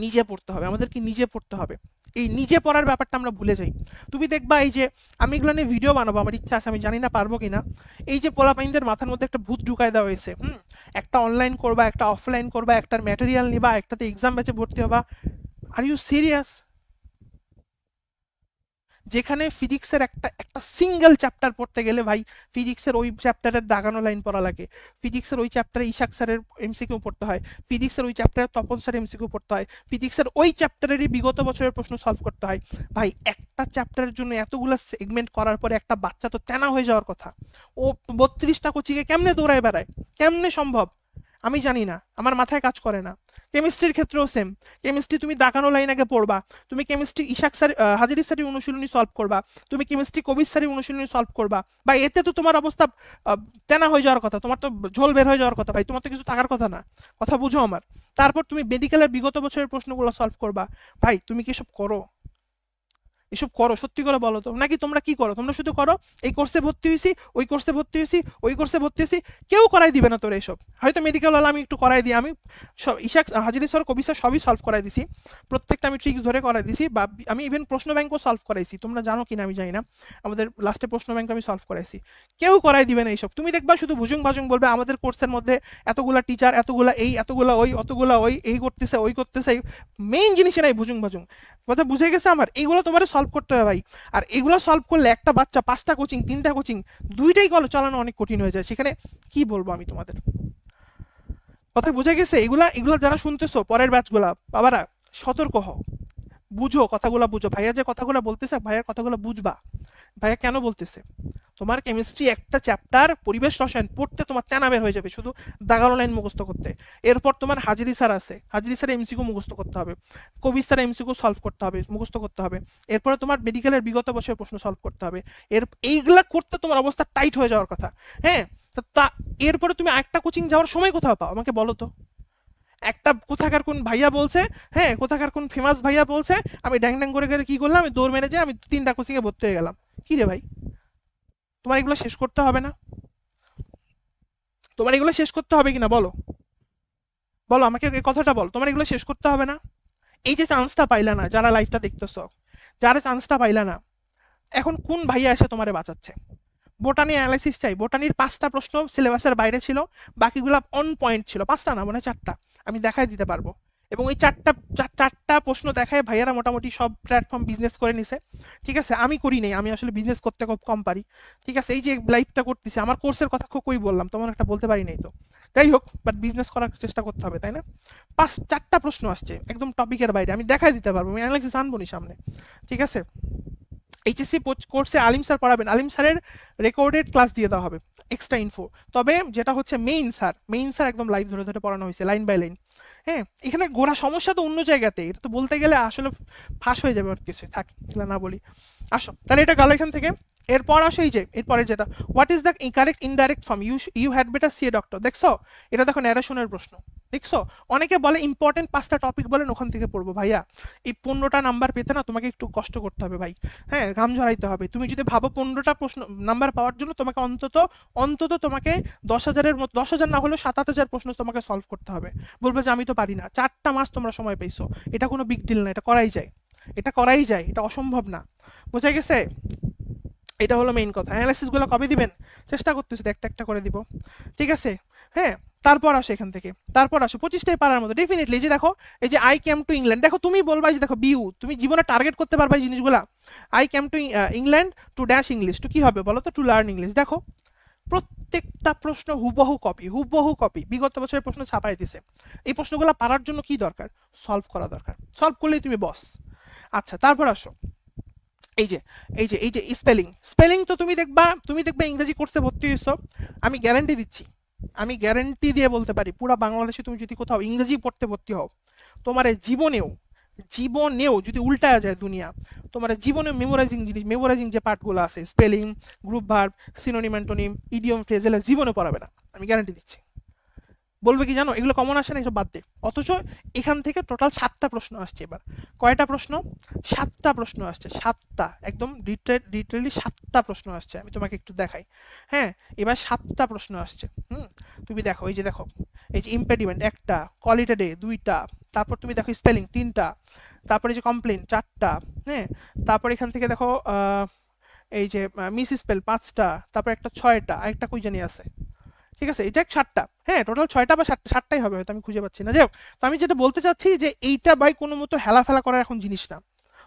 নিজে পড়তে হবে, আমাদেরকে নিজে পড়তে হবে। এই নিজে পড়ার ব্যাপারটা আমরা ভুলে যাই। তুমি দেখবা এই যে আমি এগুলো নিয়ে ভিডিও বানাবো, আমার ইচ্ছা আছে, আমি জানি না পারবো কিনা। এই যে পোলাপাইনদের মাথার মধ্যে একটা ভূত ঢুকায় দেওয়া হয়েছে, একটা অনলাইন করবা, একটা অফলাইন করবা, একটার ম্যাটেরিয়াল নিবা, একটাতে এক্সাম ব্যাচে ভর্তি হবা। Are you serious? যেখানে ফিজিক্সের একটা একটা সিঙ্গেল চ্যাপ্টার পড়তে গেলে ভাই ফিজিক্সের ওই চ্যাপ্টারের দাগানো লাইন পড়া লাগে, ফিজিক্সের ওই চ্যাপ্টারে ইশাক স্যারের এমসিকিউ পড়তে হয়, ফিজিক্সের ওই চ্যাপ্টারে তপন স্যার এমসিকিউ পড়তে হয়, ফিজিক্সের ওই চ্যাপ্টারেরই বিগত বছরের প্রশ্ন সলভ করতে হয়। ভাই একটা চ্যাপ্টারের জন্য এতগুলো সেগমেন্ট করার পরে একটা বাচ্চা তো তেনা হয়ে যাওয়ার কথা। ও 32টা কোচিংয়ে কেমনে দৌড়ায় বেড়ায়, কেমনে সম্ভব? আমি জানি না, আমার মাথায় কাজ করে না। কেমিস্ট্রির ক্ষেত্রেও সেম। কেমিস্ট্রি তুমি দাগানো লাইন আগে পড়বা, তুমি কেমিস্ট্রি ইশাক স্যার হাজিরি স্যারের অনুশীলনী সলভ করবা, তুমি কেমিস্ট্রি কবির স্যারের অনুশীলনী সলভ করবা। বা এতে তো তোমার অবস্থা তেনা হয়ে যাওয়ার কথা, তোমার তো ঝোল বের হয়ে যাওয়ার কথা, ভাই তোমার তো কিছু থাকার কথা না। কথা বুঝো আমার। তারপর তুমি মেডিকেলের বিগত বছরের প্রশ্নগুলো সলভ করবা। ভাই তুমি কি এসব করো? এসব করো সত্যি করে বলো তো, নাকি তোমরা কি করো? তোমরা শুধু করো এই কোর্সে ভর্তি হয়েছি, ওই কোর্সে ভর্তি হয়েছি, ওই কোর্সে ভর্তি হয়েছি, কেউ করাই দিবে না তোর এসব। হয়তো মেডিকেল হলে আমি একটু করাই দিই, আমি সব ইশাক হাজিরি স্যার কবি স্যার সবই সলভ করাই দিছি, প্রত্যেকটা আমি ট্রিক্স ধরে করাই দিছি, বা আমি ইভেন প্রশ্ন ব্যাংকও সলভ করাইছি, তোমরা জানো কিনা আমি জানি না, আমাদের লাস্টে প্রশ্ন ব্যাংক আমি সলভ করাইছি। কেউ করাই দিবে না এইসব। তুমি দেখবা শুধু ভুজুং ভাজুং বলবে আমাদের কোর্সের মধ্যে এতগুলা টিচার, এতগুলা এই, এতগুলা ওই, অতগুলা ওই, এই করতেছে ওই করতেছে। মেইন জিনিসই নাই ভুজুং ভাজুং। কথা বুঝে গেছে আমার? এইগুলো তোমার সলভ করতে হবে ভাই। আর এগুলো সলভ করলে একটা বাচ্চা 5টা কোচিং, 3টা কোচিং, দুইটাই কল চালানো অনেক কঠিন হয়ে যায়। সেখানে কি বলবো আমি তোমাদের? কথা বুঝে গেছে? এগুলা এগুলা যারা শুনতেছো পরের ব্যাচগুলা, বাবারা সতর্ক হও, বুঝো কথাগুলো বুঝো। ভাইয়া যে কথাগুলো বলতেছে, ভাইয়ার কথাগুলো বুঝবা। ভাইয়া কেন বলতেছে? তোমার কেমিস্ট্রি একটা চ্যাপ্টার পরিবেশ রসায়ন পড়তে তোমার তেনা বের হয়ে যাবে শুধু দাগানো লাইন মুখস্থ করতে। এরপর তোমার হাজিরি স্যার আছে, হাজিরি স্যার এমসিকিউ মুখস্থ করতে হবে, কবি স্যার এমসিকিউ সলভ করতে হবে, মুখস্থ করতে হবে। এরপরে তোমার মেডিকেলের বিগত বছরের প্রশ্ন সলভ করতে হবে। এইগুলা করতে তোমার অবস্থা টাইট হয়ে যাওয়ার কথা। হ্যাঁ, তা এরপরে তুমি একটা কোচিং যাওয়ার সময় কোথাও পাও আমাকে বলো তো? একটা কোথাকার কোন ভাইয়া বলছে, হ্যাঁ কোথাকার কোন ফেমাস ভাইয়া বলছে, আমি ড্যাং ড্যাং করে করে কি করলাম, আমি দৌড় মেরে যাই, আমি 3টা কোচিংয়ে ভর্তি হয়ে গেলাম। কি রে ভাই, তোমার এগুলো শেষ করতে হবে না? তোমার এগুলো শেষ করতে হবে কিনা বলো? বলো আমাকে এই কথাটা বলো, তোমার এগুলো শেষ করতে হবে না? এই যে চান্সটা পাইলা না, যারা লাইভটা দেখতেছো, যারা চান্সটা পাইলা না, এখন কোন ভাইয়া এসে তোমারে বাঁচাচ্ছে? বোটানি অ্যানালাইসিস চাই, বোটানির 5টা প্রশ্ন সিলেবাসের বাইরে ছিল, বাকিগুলো অন পয়েন্ট ছিল। 5টা না, মানে 4টা, আমি দেখাই দিতে পারবো। এবং ওই চারটা প্রশ্ন দেখায় ভাইয়ারা মোটামুটি সব প্ল্যাটফর্ম বিজনেস করে নিছে। ঠিক আছে, আমি করি নাই, আমি আসলে বিজনেস করতে খুব কম পারি। ঠিক আছে, এই যে লাইভটা করতেছি, আমার কোর্সের কথা খুব কই বললাম, তেমন একটা বলতে পারি নাই তো। যাই হোক, বাট বিজনেস করার চেষ্টা করতে হবে, তাই না? 4টা প্রশ্ন আসছে একদম টপিকের বাইরে, আমি দেখাই দিতে পারবো, আমি অ্যানালাইসিস আনবো নি সামনে। ঠিক আছে, এইচএসসি কোর্সে আলিম স্যার পড়াবেন, আলিম স্যারের রেকর্ডেড ক্লাস দিয়ে দেওয়া হবে, এক্সট্রা ইনফো। তবে যেটা হচ্ছে মেইন স্যার একদম লাইভ ধরে ধরে পড়ানো হয়েছে, লাইন বাই লাইন। হ্যাঁ, এখানে গোড়া সমস্যা তো অন্য জায়গাতে, এটা তো বলতে গেলে আসলে ফাঁস হয়ে যাবে, আর কিছু থাক এগুলো না বলি। আসো তাহলে এটা গেল এখান থেকে। এরপর আসো এই যে এরপরে যেটা, what is the correct indirect form, you had better see a doctor. দেখছো, এটা দেখো ন্যারেশনের প্রশ্ন। দেখছো, অনেকে বলে ইম্পর্টেন্ট 5টা টপিক বলেন ওখান থেকে পড়বো। ভাইয়া এই 15টা নাম্বার পেতে না তোমাকে একটু কষ্ট করতে হবে ভাই। হ্যাঁ, ঘাম ঝরাইতে হবে। তুমি যদি ভাবো 15টা প্রশ্ন নাম্বার পাওয়ার জন্য তোমাকে অন্তত অন্তত তোমাকে 10,000-এর মতো, 10,000 না হলেও 7-8 হাজার প্রশ্ন তোমাকে সলভ করতে হবে। বলবে যে আমি তো পারি না। 4টা মাস তোমরা সময় পেয়েছো, এটা কোনো বিগ ডিল না, এটা করাই যায়, এটা করাই যায়, এটা অসম্ভব না। বোঝা গেছে? এটা হলো মেইন কথা। অ্যানালাইসিসগুলো কবে দিবেন? চেষ্টা করতেছি তো একটা একটা করে দিব। ঠিক আছে, হ্যাঁ। তারপর আসো এখান থেকে, তারপর আসো 25টাই পারার মতো ডেফিনেটলি। যে দেখো এই যে আই কেম টু ইংল্যান্ড, দেখো তুমি বলবা যে দেখো বিউ, তুমি জীবনে টার্গেট করতে পারবা এই জিনিসগুলা। I came to England to dash English, to কি হবে বলো তো? To learn English. দেখো প্রত্যেকটা প্রশ্ন হুবহু কপি বিগত বছরের প্রশ্ন ছাপাই দিছে। এই প্রশ্নগুলো পারার জন্য কি দরকার? সলভ করা দরকার, সলভ করলেই তুমি বস। আচ্ছা তারপর আসো, এই যে স্পেলিং তো তুমি দেখবা ইংরেজি কোর্সে ভর্তি হয়েছো, আমি গ্যারান্টি দিচ্ছি, আমি গ্যারান্টি দিয়ে বলতে পারি পুরো বাংলাদেশে তুমি যদি কোথাও ইংরেজি পড়তে ভর্তি হও, তোমার জীবনেও জীবনেও যদি উল্টায় যায় দুনিয়া, তোমার জীবনে মেমোরাইজিং যে পার্টগুলো আছে, spelling, group verb, synonym antonym, idiom phrase, জীবনে পড়াবে না, আমি গ্যারান্টি দিচ্ছি। বলবে কি জানো, এগুলো কমন আসে না, এসব বাদ দে। অথচ এখান থেকে টোটাল 7টা প্রশ্ন আসছে এবার। কয়টা প্রশ্ন? 7টা প্রশ্ন আসছে, 7টা, একদম ডিটেইলি 7টা প্রশ্ন আসছে। আমি তোমাকে একটু দেখাই। হ্যাঁ, এবার 7টা প্রশ্ন আসছে। তুমি দেখো, এই যে দেখো, এই যে ইম্পেডিমেন্ট একটা, কলিটাডে দুইটা, তারপর তুমি দেখো স্পেলিং তিনটা, তারপরে যে কমপ্লেন চারটা, হ্যাঁ, তারপর এখান থেকে দেখো এই যে মিস স্পেল পাঁচটা, তারপর একটা ছয়টা, আরেকটা কই জানি আছে, ঠিক আছে, এটা 7টা। হ্যাঁ, টোটাল 6টা বা 7টাই হবে হয়তো, আমি খুঁজে পাচ্ছি না। যাই হোক, তো আমি যেটা বলতে চাচ্ছি যে এইটা ভাই কোনো মতো হেলাফেলা করার এখন জিনিস না,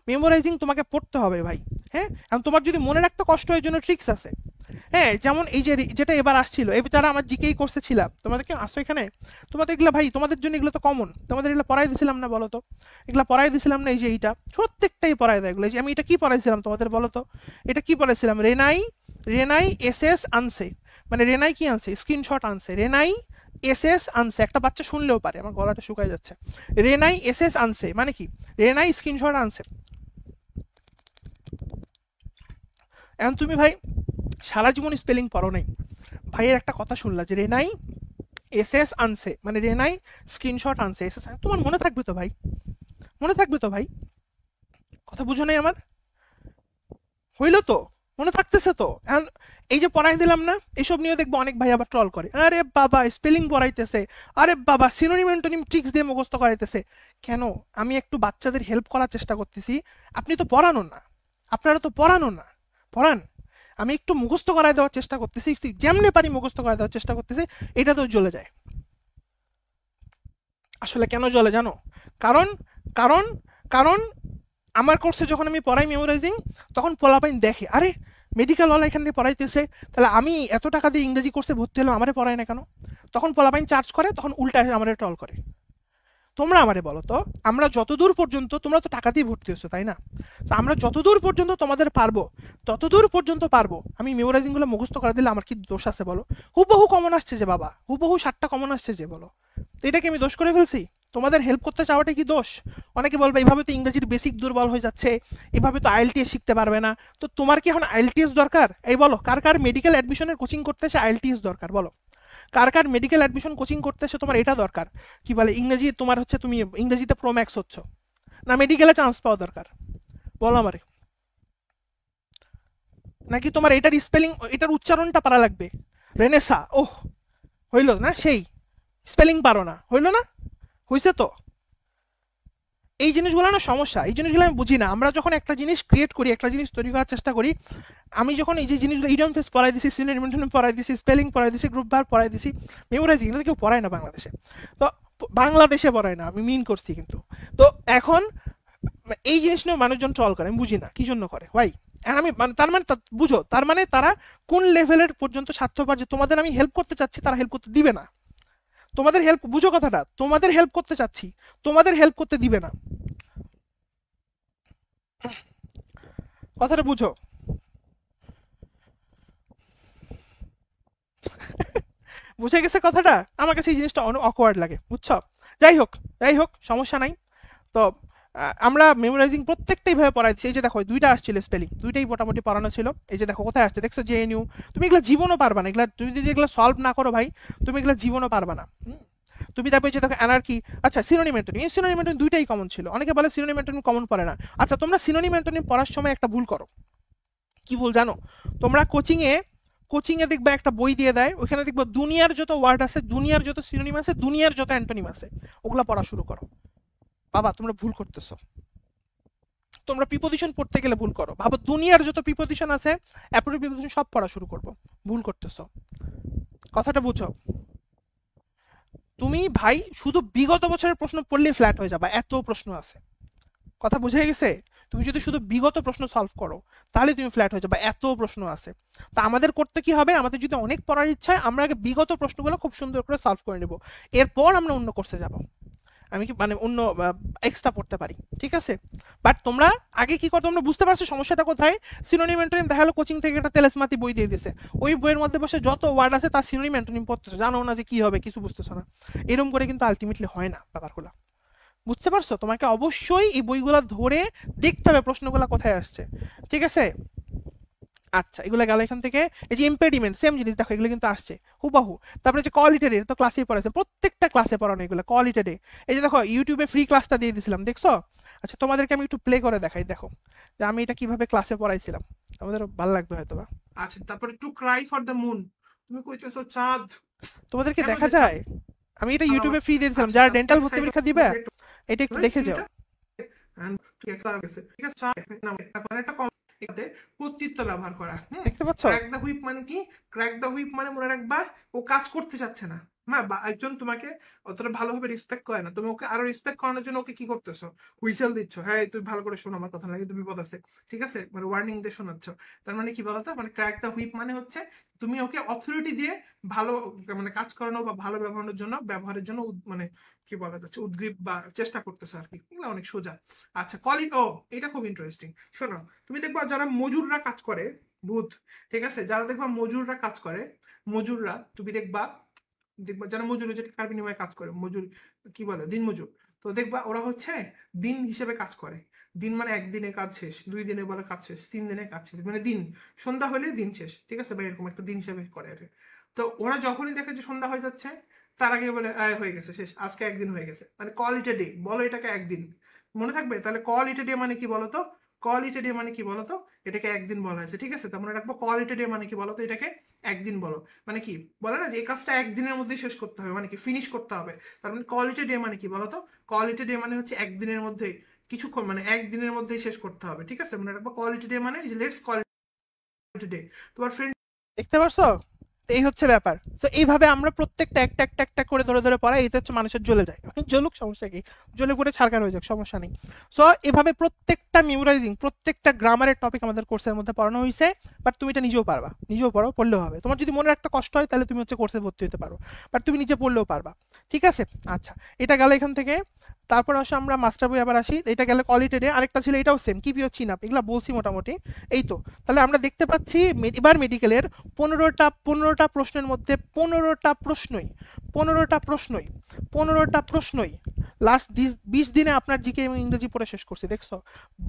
মেমোরাইজিং তোমাকে পড়তে হবে ভাই। হ্যাঁ, এখন তোমার যদি মনে রাখতে কষ্ট হয়, জন্য ট্রিক্স আছে। হ্যাঁ, যেমন এই যে যেটা এবার আসছিল, এবার যারা আমার জিকেই কোর্সে ছিলাম, তোমাদের কি আসো এখানে, তোমাদের এগুলো ভাই, তোমাদের জন্য এগুলো তো কমন, তোমাদের এগুলো পড়াই দিছিলাম না বলো তো? এগুলো পড়াই দিছিলাম না? এই যে এইটা প্রত্যেকটাই পড়াই দেয় এগুলো। এই যে আমি এটা কি পড়াইছিলাম তোমাদের বলো তো? এটা কি পড়াইছিলাম? রেনাই, এসএস আনসে, মানে রেনাই কি আনছে, স্ক্রিনশট আনছে, রেনাই এসএস আনছে। একটা বাচ্চা শুনলেও পারে, আমার গলাটা শুকায় যাচ্ছে। রেনাই এসএস আনছে মানে কি? রেনাই স্ক্রিনশট আনছে। এখন তুমি ভাই সারা জীবন স্পেলিং পড়ো নাই, ভাইয়ের একটা কথা শুনলা যে রেনাই এসএস আনছে মানে রেনাই স্ক্রিনশট আনছে, এসএস, তোমার মনে থাকবে তো ভাই? মনে থাকবে তো ভাই? কথা বুঝো নাই আমার? হইলো তো? মনে থাকতেছে তো? এখন এই যে পড়াই দিলাম না, এসব নিয়ে দেখবো অনেক ভাই আবার ট্রল করে, আরে বাবা স্পেলিং পড়াইতেছে, আরে বাবা সিনোনিম অ্যান্টোনিম ট্রিক্স দিয়ে মুখস্থ করাইতেছে। কেন? আমি একটু বাচ্চাদের হেল্প করার চেষ্টা করতেছি, আপনি তো পড়ানো না, আপনারা তো পড়ানো না, পড়ান। আমি একটু মুখস্থ করাই দেওয়ার চেষ্টা করতেছি, যেমনি পারি মুখস্থ করাই দেওয়ার চেষ্টা করতেছি, এটা তো জ্বলে যায়। আসলে কেন জ্বলে জানো? কারণ কারণ কারণ আমার কোর্সে যখন আমি পড়াই মেমোরাইজিং, তখন পোলাপাইন দেখে, আরে মেডিকেল ওয়ালা এখান থেকে পড়াইতেছে, তাহলে আমি এত টাকা দিয়ে ইংরেজি কোর্সে ভর্তি হলাম, আমারে পড়ায় না কেন? তখন পোলাপাইন চার্জ করে, তখন উল্টা আমারে ট্রল করে। তোমরা আমারে বলো তো, আমরা যতদূর পর্যন্ত, তোমরা তো টাকা দিয়ে ভর্তি হচ্ছো তাই না, তো আমরা যতদূর পর্যন্ত তোমাদের পারবো ততদূর পর্যন্ত পারবো, আমি মেমোরাইজিং গুলো মুখস্থ করে দিলে আমার কি দোষ আছে বলো? হুবহু কমন আসছে যে বাবা, হুবহু 7টা কমন আসছে যে, বলো তো এটা কি আমি দোষ করে ফেলছি? তোমাদের হেল্প করতে চাওয়াটা কি দোষ? অনেকে বলবে এইভাবে তো ইংরেজির বেসিক দুর্বল হয়ে যাচ্ছে, এভাবে তো আইএলটিএস শিখতে পারবে না। তো তোমার কি এখন আইএলটিএস দরকার? এই বলো, কার কার মেডিকেল অ্যাডমিশনের কোচিং করতে এসে আইএলটিএস দরকার বলো? কার কার মেডিকেল অ্যাডমিশন কোচিং করতে এসে তোমার এটা দরকার, কি বলে ইংরেজি তোমার হচ্ছে, তুমি ইংরেজিতে প্রোম্যাক্স হচ্ছ, না মেডিকেলে চান্স পাওয়া দরকার? বলো আমারে। নাকি তোমার এটার স্পেলিং, এটার উচ্চারণটা পারা লাগবে? রেনেসা, ওহ, হইল না সেই, স্পেলিং পারো না, হইল না? হইছে তো? এই জিনিসগুলো না সমস্যা, এই জিনিসগুলো আমি বুঝি না। আমরা যখন একটা জিনিস ক্রিয়েট করি, একটা জিনিস তৈরি করার চেষ্টা করি, আমি যখন এই যে জিনিসগুলো ইডিয়ম ফ্রেজ পড়াই দিছি, সিনোনিম পড়াই দিছি, স্পেলিং পড়াই দিছি, গ্রুপ ভার্ব পড়াই দিছি, মেমোরাইজিং এগুলো কেউ পড়ায় না বাংলাদেশে। তো বাংলাদেশে পড়ায় না, আমি মিন করছি কিন্তু। তো এখন এই জিনিস নিয়ে মানুষজন ট্রল করে, আমি বুঝি না কি জন্য করে ভাই। আমি তার মানে বুঝো, তার মানে তারা কোন লেভেলের পর্যন্ত স্বার্থপর, যে তোমাদের আমি হেল্প করতে চাচ্ছি, তারা হেল্প করতে দিবে না। তোমাদের হেল্প, বুঝো কথাটা, তোমাদের হেল্প করতে চাচ্ছি, তোমাদের হেল্প করতে দিবে না, কথাটা বুঝো। বুঝে গেছে কথাটা? আমার কাছে এই জিনিসটা অনেক অকওয়ার্ড লাগে, বুঝছো? যাই হোক, যাই হোক, সমস্যা নাই। তো আমরা মেমোরাইজিং প্রত্যেকটাই ভাবে পড়াইছি। এই যে দেখো দুইটা আসছিল স্পেলিং, দুইটাই মোটামুটি পড়ানো ছিল। এই যে দেখো কোথায় আসছে, দেখছো জেএনইউ। তুমি এগুলো জীবনও পারবা না, এগুলা তুমি যদি এগুলো সলভ না করো ভাই, তুমি এগুলো জীবনও পারবা না। তুমি দেখো এই যে দেখো অ্যানার্কি, আচ্ছা সিনোনিম অ্যান্টোনিম, এই সিনোনিম অ্যান্টোনিম দুইটাই কমন ছিল। অনেকে বলে সিনোনিম অ্যান্টোনিম কমন পড়ে না। আচ্ছা তোমরা সিনোনিম অ্যান্টোনিম পড়ার সময় একটা ভুল করো, কি ভুল জানো? তোমরা কোচিংয়ে দেখবে একটা বই দিয়ে দেয়, ওখানে দেখবো দুনিয়ার যত ওয়ার্ড আছে, দুনিয়ার যত সিনোনিম আছে, দুনিয়ার যত অ্যান্টোনিম আছে, ওগুলা পড়া শুরু করো। বাবা তোমরা ভুল করতেছো। তোমরা প্রিপোজিশন পড়তে গেলে ভুল করো, ভাবো দুনিয়ার যত প্রিপোজিশন আছে, অ্যাপ্রোপ্রিয়েট প্রিপোজিশন সব পড়া শুরু করবো, ভুল করতেছো। কথাটা বুঝো। তুমি ভাই শুধু বিগত বছরের প্রশ্ন পড়লেই ফ্ল্যাট হয়ে যাবে, এত প্রশ্ন আছে। কথা বুঝে গেছে? তুমি যদি শুধু বিগত প্রশ্ন সলভ করো তাহলে তুমি ফ্ল্যাট হয়ে যাবে, এত প্রশ্ন আছে। তা আমাদের করতে কি হবে, আমাদের যদি অনেক পড়ার ইচ্ছা হয় আমরা আগে বিগত প্রশ্নগুলো খুব সুন্দর করে সলভ করে নেব, এরপর আমরা অন্য কোর্সে যাব, আমি কি মানে অন্য এক্সট্রা পড়তে পারি, ঠিক আছে? বাট তোমরা আগে কি করো, তোমরা বুঝতে পারছো সমস্যাটা কোথায়? সিনোনিম অ্যান্টোনিম দেখা গেলো কোচিং থেকে একটা তেলেসমাতি বই দিয়ে দিয়েছে, ওই বইয়ের মধ্যে বসে যত ওয়ার্ড আছে তার সিনোনিম অ্যান্টোনিম পড়তেছো, জানো না যে কি হবে, কিছু বুঝতেছো না। এরকম করে কিন্তু আলটিমেটলি হয় না ব্যাপারগুলো, বুঝতে পারছো? তোমাকে অবশ্যই এই বইগুলো ধরে দেখতে হবে প্রশ্নগুলো কোথায় আসছে, ঠিক আছে? আচ্ছা, এগুলো গেল এখান থেকে। এই যে ইম্পেডিমেন্ট, সেম জিনিস দেখো, এগুলো কিন্তু আসছে হুবাহু। তারপরে যে কোয়ালিটেডে, তো ক্লাসেই পড়াচ্ছে, প্রত্যেকটা ক্লাসে পড়ানো এগুলো কোয়ালিটেডে। এই যে দেখো ইউটিউবে ফ্রি ক্লাসটা দিয়ে দিয়েছিলাম, দেখছো? আচ্ছা, তোমাদেরকে আমি একটু প্লে করে দেখাই, দেখো যে আমি এটা কিভাবে ক্লাসে পড়াইছিলাম, তোমাদের ভালো লাগবে হয়তো বা। আচ্ছা, তারপরে to cry for the moon, তুমি কইতেছো চাঁদ, তোমাদেরকে দেখা যায়? আমি এটা ইউটিউবে ফ্রি দিয়ে দিয়েছিলাম, যারা ডেন্টাল ভর্তি পরীক্ষা দিবে এটা একটু দেখে যাও। কর্তৃত্ব ব্যবহার করা, দেখতে পাচ্ছ? ক্র্যাক দ্য হুইপ মানে কি? ক্র্যাক দ্য হুইপ মানে মনে রাখবা, ও কাজ করতে চাচ্ছে না। হ্যাঁ, বা একজন তোমাকে অতটা ভালোভাবে রেসপেক্ট করে না, তুমি ওকে আরো রেসপেক্ট করানোর জন্য ওকে কি করতেছো? হুইসেল দিচ্ছ, হ্যাঁ তুই ভালো করে শোনো আমার কথা, লাগে তো বিপদ আছে, ঠিক আছে, মানে ওয়ার্নিং দিয়ে শোনাচ্ছ। তার মানে কি বলতো, মানে ক্র্যাক দ্য হুইপ মানে হচ্ছে তুমি ওকে অথরিটি দিয়ে ভালো মানে কাজ করানো বা ভালো ব্যবহারের জন্য মানে কি বলা যাচ্ছে, উদ্গ্রীব বা চেষ্টা করতেছো আর কি, এগুলো অনেক সোজা। আচ্ছা, কোয়ালিটি, ও এটা খুব ইন্টারেস্টিং, শোনো। তুমি দেখবা যারা মজুররা কাজ করে, বুধ, ঠিক আছে, যারা দেখবা মজুররা কাজ করে, মজুররা তুমি দেখবা, যারা মজুর, যেটা কার বিনিময়ে কাজ করে, মজুর কি বলে, দিন মজুর। তো দেখবা ওরা হচ্ছে দিন হিসেবে কাজ করে। দিন মানে একদিনে কাজ শেষ, 2 দিনে বলে কাজ শেষ, 3 দিনে কাজ শেষ, মানে দিন সন্ধ্যা হলে দিন শেষ, ঠিক আছে, বা এরকম একটা দিন হিসেবে করে আর কি। তো ওরা যখনই দেখে যে সন্ধ্যা হয়ে যাচ্ছে, তার আগে বলে হয়ে গেছে শেষ, আজকে একদিন হয়ে গেছে, মানে কল ইট এ ডে, বলো এটাকে একদিন। মনে থাকবে তাহলে, কল ইট এ ডে মানে কি বলতো? কল ইট এ ডে মানে কি বলতো? এটাকে একদিন বলা হয়েছে, ঠিক আছে? তার মনে রাখবো, কল ইট এ ডে মানে কি বলতো, এটাকে একদিন বলো। মানে কি বলে না যে এই কাজটা একদিনের মধ্যে শেষ করতে হবে, মানে কি ফিনিশ করতে হবে। তার মানে কোয়ালিটি ডে মানে কি বলতো? কোয়ালিটি ডে মানে হচ্ছে একদিনের মধ্যে কিছুক্ষণ, মানে একদিনের মধ্যেই শেষ করতে হবে, ঠিক আছে? মনে রাখবো কোয়ালিটি ডে মানে লেটস কোয়ালিটি ডে। তোমার ফ্রেন্ড, দেখতে পারছো? এই হচ্ছে ব্যাপার। তো এইভাবে আমরা প্রত্যেকটা একটা একটা একটা করে ধরে ধরে পড়াই, এটা হচ্ছে মানুষের জ্বলে যায়, জ্বলুক, সমস্যা কি, জ্বলে পড়ে ছারকার হয়ে যাক, সমস্যা নেই। সো এভাবে প্রত্যেকটা মেমোরাইজিং, প্রত্যেকটা গ্রামারের টপিক আমাদের কোর্সের মধ্যে পড়ানো হয়েছে। বাট তুমি এটা নিজেও পারবা, নিজেও পড়ো, পড়লেও হবে। তোমার যদি মনে রাখতে কষ্ট হয় তাহলে তুমি হচ্ছে কোর্সে ভর্তি হতে পারো, বাট তুমি নিজে পড়লেও পারবা, ঠিক আছে? আচ্ছা, এটা গেল এখান থেকে। তারপর আসে আমরা মাস্টার বই আবার আসি, এটা গেলে কোয়ালিটেডে, আরেকটা ছিল এটাও সেম, কিপিও চিন আপ, এগুলো বলছি মোটামুটি। এই তো, তাহলে আমরা দেখতে পাচ্ছি এবার মেডিকেলের 15টা প্রশ্নের মধ্যে 15টা প্রশ্নই লাস্ট 20 দিনে আপনার জিকে এবং ইংরেজি পড়ে শেষ করছে, দেখছো?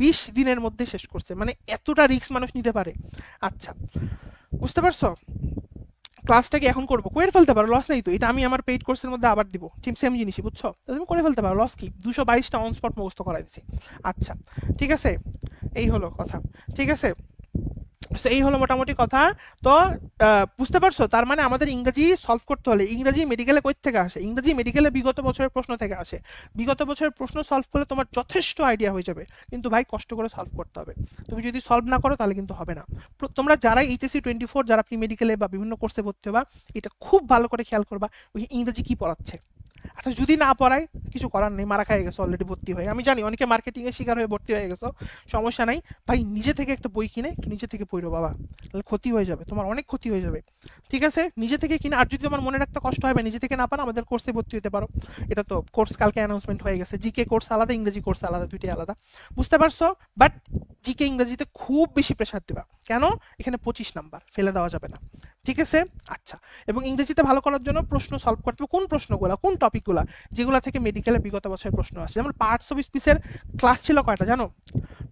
20 দিনের মধ্যে শেষ করছে, মানে এতটা রিস্ক মানুষ নিতে পারে। আচ্ছা, বুঝতে পারছো? ক্লাসটা কি এখন করবো? করে ফেলতে পারো, লস নেই তো, এটা আমি আমার পেইড কোর্সের মধ্যে আবার দিব, ঠিক সেম জিনিসই, বুঝছো? তুমি করে ফেলতে পারো, লস কি, 222টা অন স্পট মুখস্থ করাই দিচ্ছি। আচ্ছা, ঠিক আছে, এই হলো কথা, ঠিক আছে? এই হলো মোটামুটি কথা। তো বুঝতে পারছো, তার মানে আমাদের ইংরেজি সলভ করতে হলে, ইংরেজি মেডিকেলে কই থেকে আসে? ইংরেজি মেডিকেলে বিগত বছরের প্রশ্ন থেকে আসে। বিগত বছরের প্রশ্ন সলভ করলে তোমার যথেষ্ট আইডিয়া হয়ে যাবে, কিন্তু ভাই কষ্ট করে সলভ করতে হবে। তুমি যদি সলভ না করো তাহলে কিন্তু হবে না। তোমরা যারা এইচএসসি 24, যারা প্রি মেডিকেলে বা বিভিন্ন কোর্সে ভর্তি হবা, এটা খুব ভালো করে খেয়াল করবা, ওই ইংরেজি কি পড়াচ্ছে। আচ্ছা, যদি না পড়ায় কিছু করার নেই, মারা খাই গেছো অলরেডি ভর্তি হয়ে, আমি জানি অনেকে মার্কেটিং এর শিকার হয়ে ভর্তি হয়ে গেছো, সমস্যা নাই ভাই, নিজে থেকে একটা বই কিনে একটু নিজে থেকে পড়ো বাবা, তাহলে ক্ষতি হয়ে যাবে, তোমার অনেক ক্ষতি হয়ে যাবে, ঠিক আছে? নিজে থেকে কিনে, আর যদি তোমার মনে রাখতে কষ্ট হয় বা নিজে থেকে না পারো, আমাদের কোর্সে ভর্তি হতে পারো। এটা তো কোর্স কালকে অ্যানাউন্সমেন্ট হয়ে গেছে, জিকে কোর্স আলাদা, ইংরেজি কোর্স আলাদা, দুইটাই আলাদা, বুঝতে পারছো? বাট জিকে ইংরেজিতে খুব বেশি প্রেশার দেবা, কেন? এখানে 25 নাম্বার ফেলে দেওয়া যাবে না, ঠিক আছে? আচ্ছা, এবং ইংরেজিতে ভালো করার জন্য প্রশ্ন সলভ করতে হবে, কোন প্রশ্নগুলো, কোন টপিকগুলো, যেগুলো থেকে মেডিকেলে বিগত বছরের প্রশ্ন আসে। যেমন পার্টস অফ স্পিচের ক্লাস ছিল কয়টা জানো?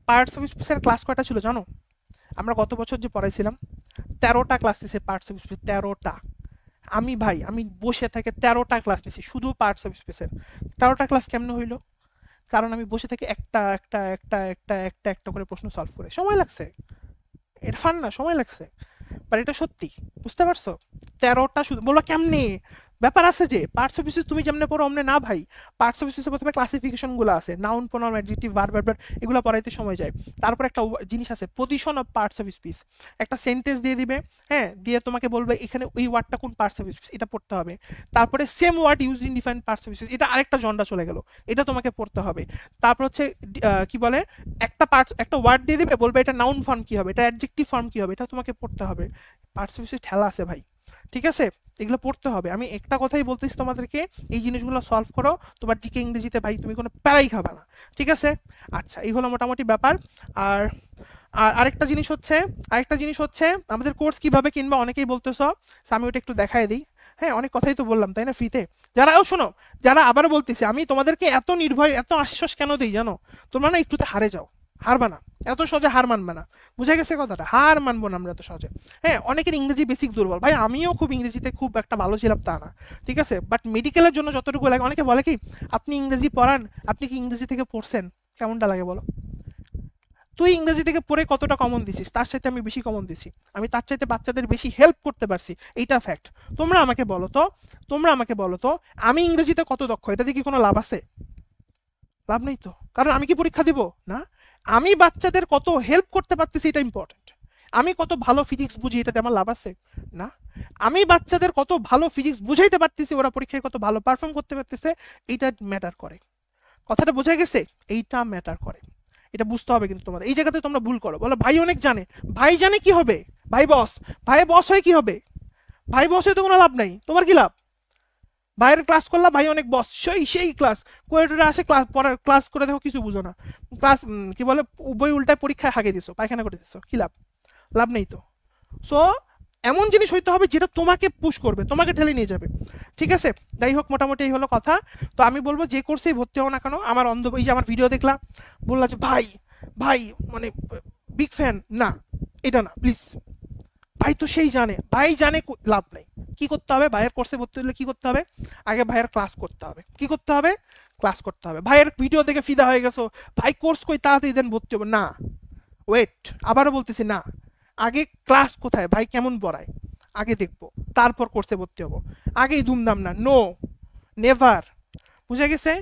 পার্টস অফ স্পিচের ক্লাস কয়টা ছিল জানো? আমরা গত বছর যে পড়াইছিলাম, 13টা ক্লাস নিছে পার্টস অফ স্পিচ, 13টা। আমি বসে থেকে 13টা ক্লাস নিছি শুধু পার্টস অফ স্পিচের। 13টা ক্লাস কেমনে হইলো? কারণ আমি বসে থেকে একটা একটা একটা একটা একটা একটা করে প্রশ্ন সলভ করে, সময় লাগছে, এটা ফান না, সময় লাগছে, বাট এটা সত্যি, বুঝতে পারছো? 13টা শুধু, বলো কেমনে? ব্যাপার আছে যে পার্টস অফ স্পিচ তুমি যেমনে পড়ো অমনে না ভাই। পার্টস অফ স্পিচে প্রথমে ক্লাসিফিকেশনগুলো আছে, noun, pronoun, adjective, verb, adverb, এগুলো পড়াইতে সময় যায়। তারপর একটা জিনিস আছে position of parts of speech, একটা সেন্টেন্স দিয়ে দিবে, হ্যাঁ, দিয়ে তোমাকে বলবে এখানে ওই ওয়ার্ডটা কোন পার্টস অফ স্পিচ, এটা পড়তে হবে। তারপরে same word use in different parts of speech, এটা আরেকটা জনরা চলে গেল, এটা তোমাকে পড়তে হবে। তারপর হচ্ছে কি বলে, একটা পার্টস, একটা ওয়ার্ড দিয়ে দিবে, বলবে এটা নাউন ফর্ম কি হবে, এটা অ্যাডজেক্টিভ ফর্ম কি হবে, এটা তোমাকে পড়তে হবে। পার্টস অফ স্পিচ ঠেলা আছে ভাই, ঠিক আছে, এগুলো পড়তে হবে। আমি একটা কথাই বলতেছি তোমাদেরকে, এই জিনিসগুলো সলভ করো, তোমার জিকে ইংরেজিতে ভাই তুমি কোনো প্যারাই খাবে না, ঠিক আছে। আচ্ছা, এই হলো মোটামুটি ব্যাপার। আর আর আরেকটা জিনিস হচ্ছে আমাদের কোর্স কিভাবে কিনবা অনেকেই বলতেছো, আমি ওটা একটু দেখাই দিই। হ্যাঁ, অনেক কথাই তো বললাম তাই না ফ্রিতে। যারাও শোনো, যারা আবার বলতেছি, আমি তোমাদেরকে এত নির্ভয় এত আশ্বাস কেন দিই জানো, তোমরা না একটুতে হারে যাও, হারবা না, এত সহজে হার মানবে না। বুঝা গেছে কথাটা, হার মানবো না আমরা এত সহজে। হ্যাঁ, অনেকের ইংরেজি বেসিক দুর্বল, ভাই আমিও খুব ইংরেজিতে খুব একটা ভালো ছিলাম তা না, ঠিক আছে, বাট মেডিকেলের জন্য যতটুকু লাগে, অনেকে বলে কি আপনি ইংরেজি পড়ান, আপনি কি ইংরেজি থেকে পড়ছেন, কেমনটা লাগে বলো। তুই ইংরেজি থেকে পড়ে কতটা কমন দিছিস, তার সাথে আমি বেশি কমন দিছি, আমি তার চাইতে বাচ্চাদের বেশি হেল্প করতে পারছি, এইটা ফ্যাক্ট। তোমরা আমাকে বলো তো আমি ইংরেজিতে কত দক্ষ, এটা দিয়ে কি কোনো লাভ আছে? লাভ নেই তো, কারণ আমি কি পরীক্ষা দিব না। আমি বাচ্চাদের কত হেল্প করতে পারতেছি এটা ইম্পর্টেন্ট। আমি কত ভালো ফিজিক্স বুঝি, এটাতে আমার লাভ আছে না। আমি বাচ্চাদের কত ভালো ফিজিক্স বুঝাইতে পারতেছি, ওরা পরীক্ষায় কত ভালো পারফর্ম করতে পারতেছে, এইটা ম্যাটার করে। কথাটা বোঝা গেছে, এইটা ম্যাটার করে, এটা বুঝতে হবে। কিন্তু তোমাদের এই জায়গাতে তোমরা ভুল করো, বলো ভাই অনেক জানে, ভাই জানে কি হবে, ভাই বস, ভাই বস হয়ে কি হবে, ভাই বস হয়ে তো কোনো লাভ নাই, তোমার কি লাভ? ভাইয়ের ক্লাস করলাম, ভাই অনেক বস, সেই সেই ক্লাস, কোয়েটারে আসে ক্লাস পড়ার, ক্লাস করে দেখো কিছু বুঝো না, ক্লাস কি বলে, বই উল্টায় পরীক্ষায় হাগে দিছো, পায়খানা করে দিছো, কি লাভ? লাভ নেই তো। সো এমন জিনিস হইতে হবে যেটা তোমাকে পুশ করবে, তোমাকে ঠেলে নিয়ে যাবে, ঠিক আছে। যাই হোক, মোটামুটি এই হলো কথা। তো আমি বলবো যে কোর্সেই ভর্তি হও না কেন, আমার অন্ধ, এই যে আমার ভিডিও দেখলা, বললা যে ভাই, ভাই মানে বিগ ফ্যান না, এটা না প্লিজ, ভাই তো সেই জানে, ভাই জানে, লাভ নাই। কি করতে হবে, ভাইয়ের কোর্সে ভর্তি হলে কি করতে হবে, আগে ভাইয়ের ক্লাস করতে হবে। কি করতে হবে? ক্লাস করতে হবে। ভাইয়ের ভিডিও দেখে ফিদা হয়ে গেছো, ভাই কোর্স কই তাড়াতাড়ি দেন ভর্তি হবে না, ওয়েট, আবারও বলতেছি না, আগে ক্লাস কোথায়, ভাই কেমন পড়ায়, আগে দেখবো, তারপর কোর্সে ভর্তি হবো। আগেই ধুমধাম না, নো, নেভার। বুঝে গেছে?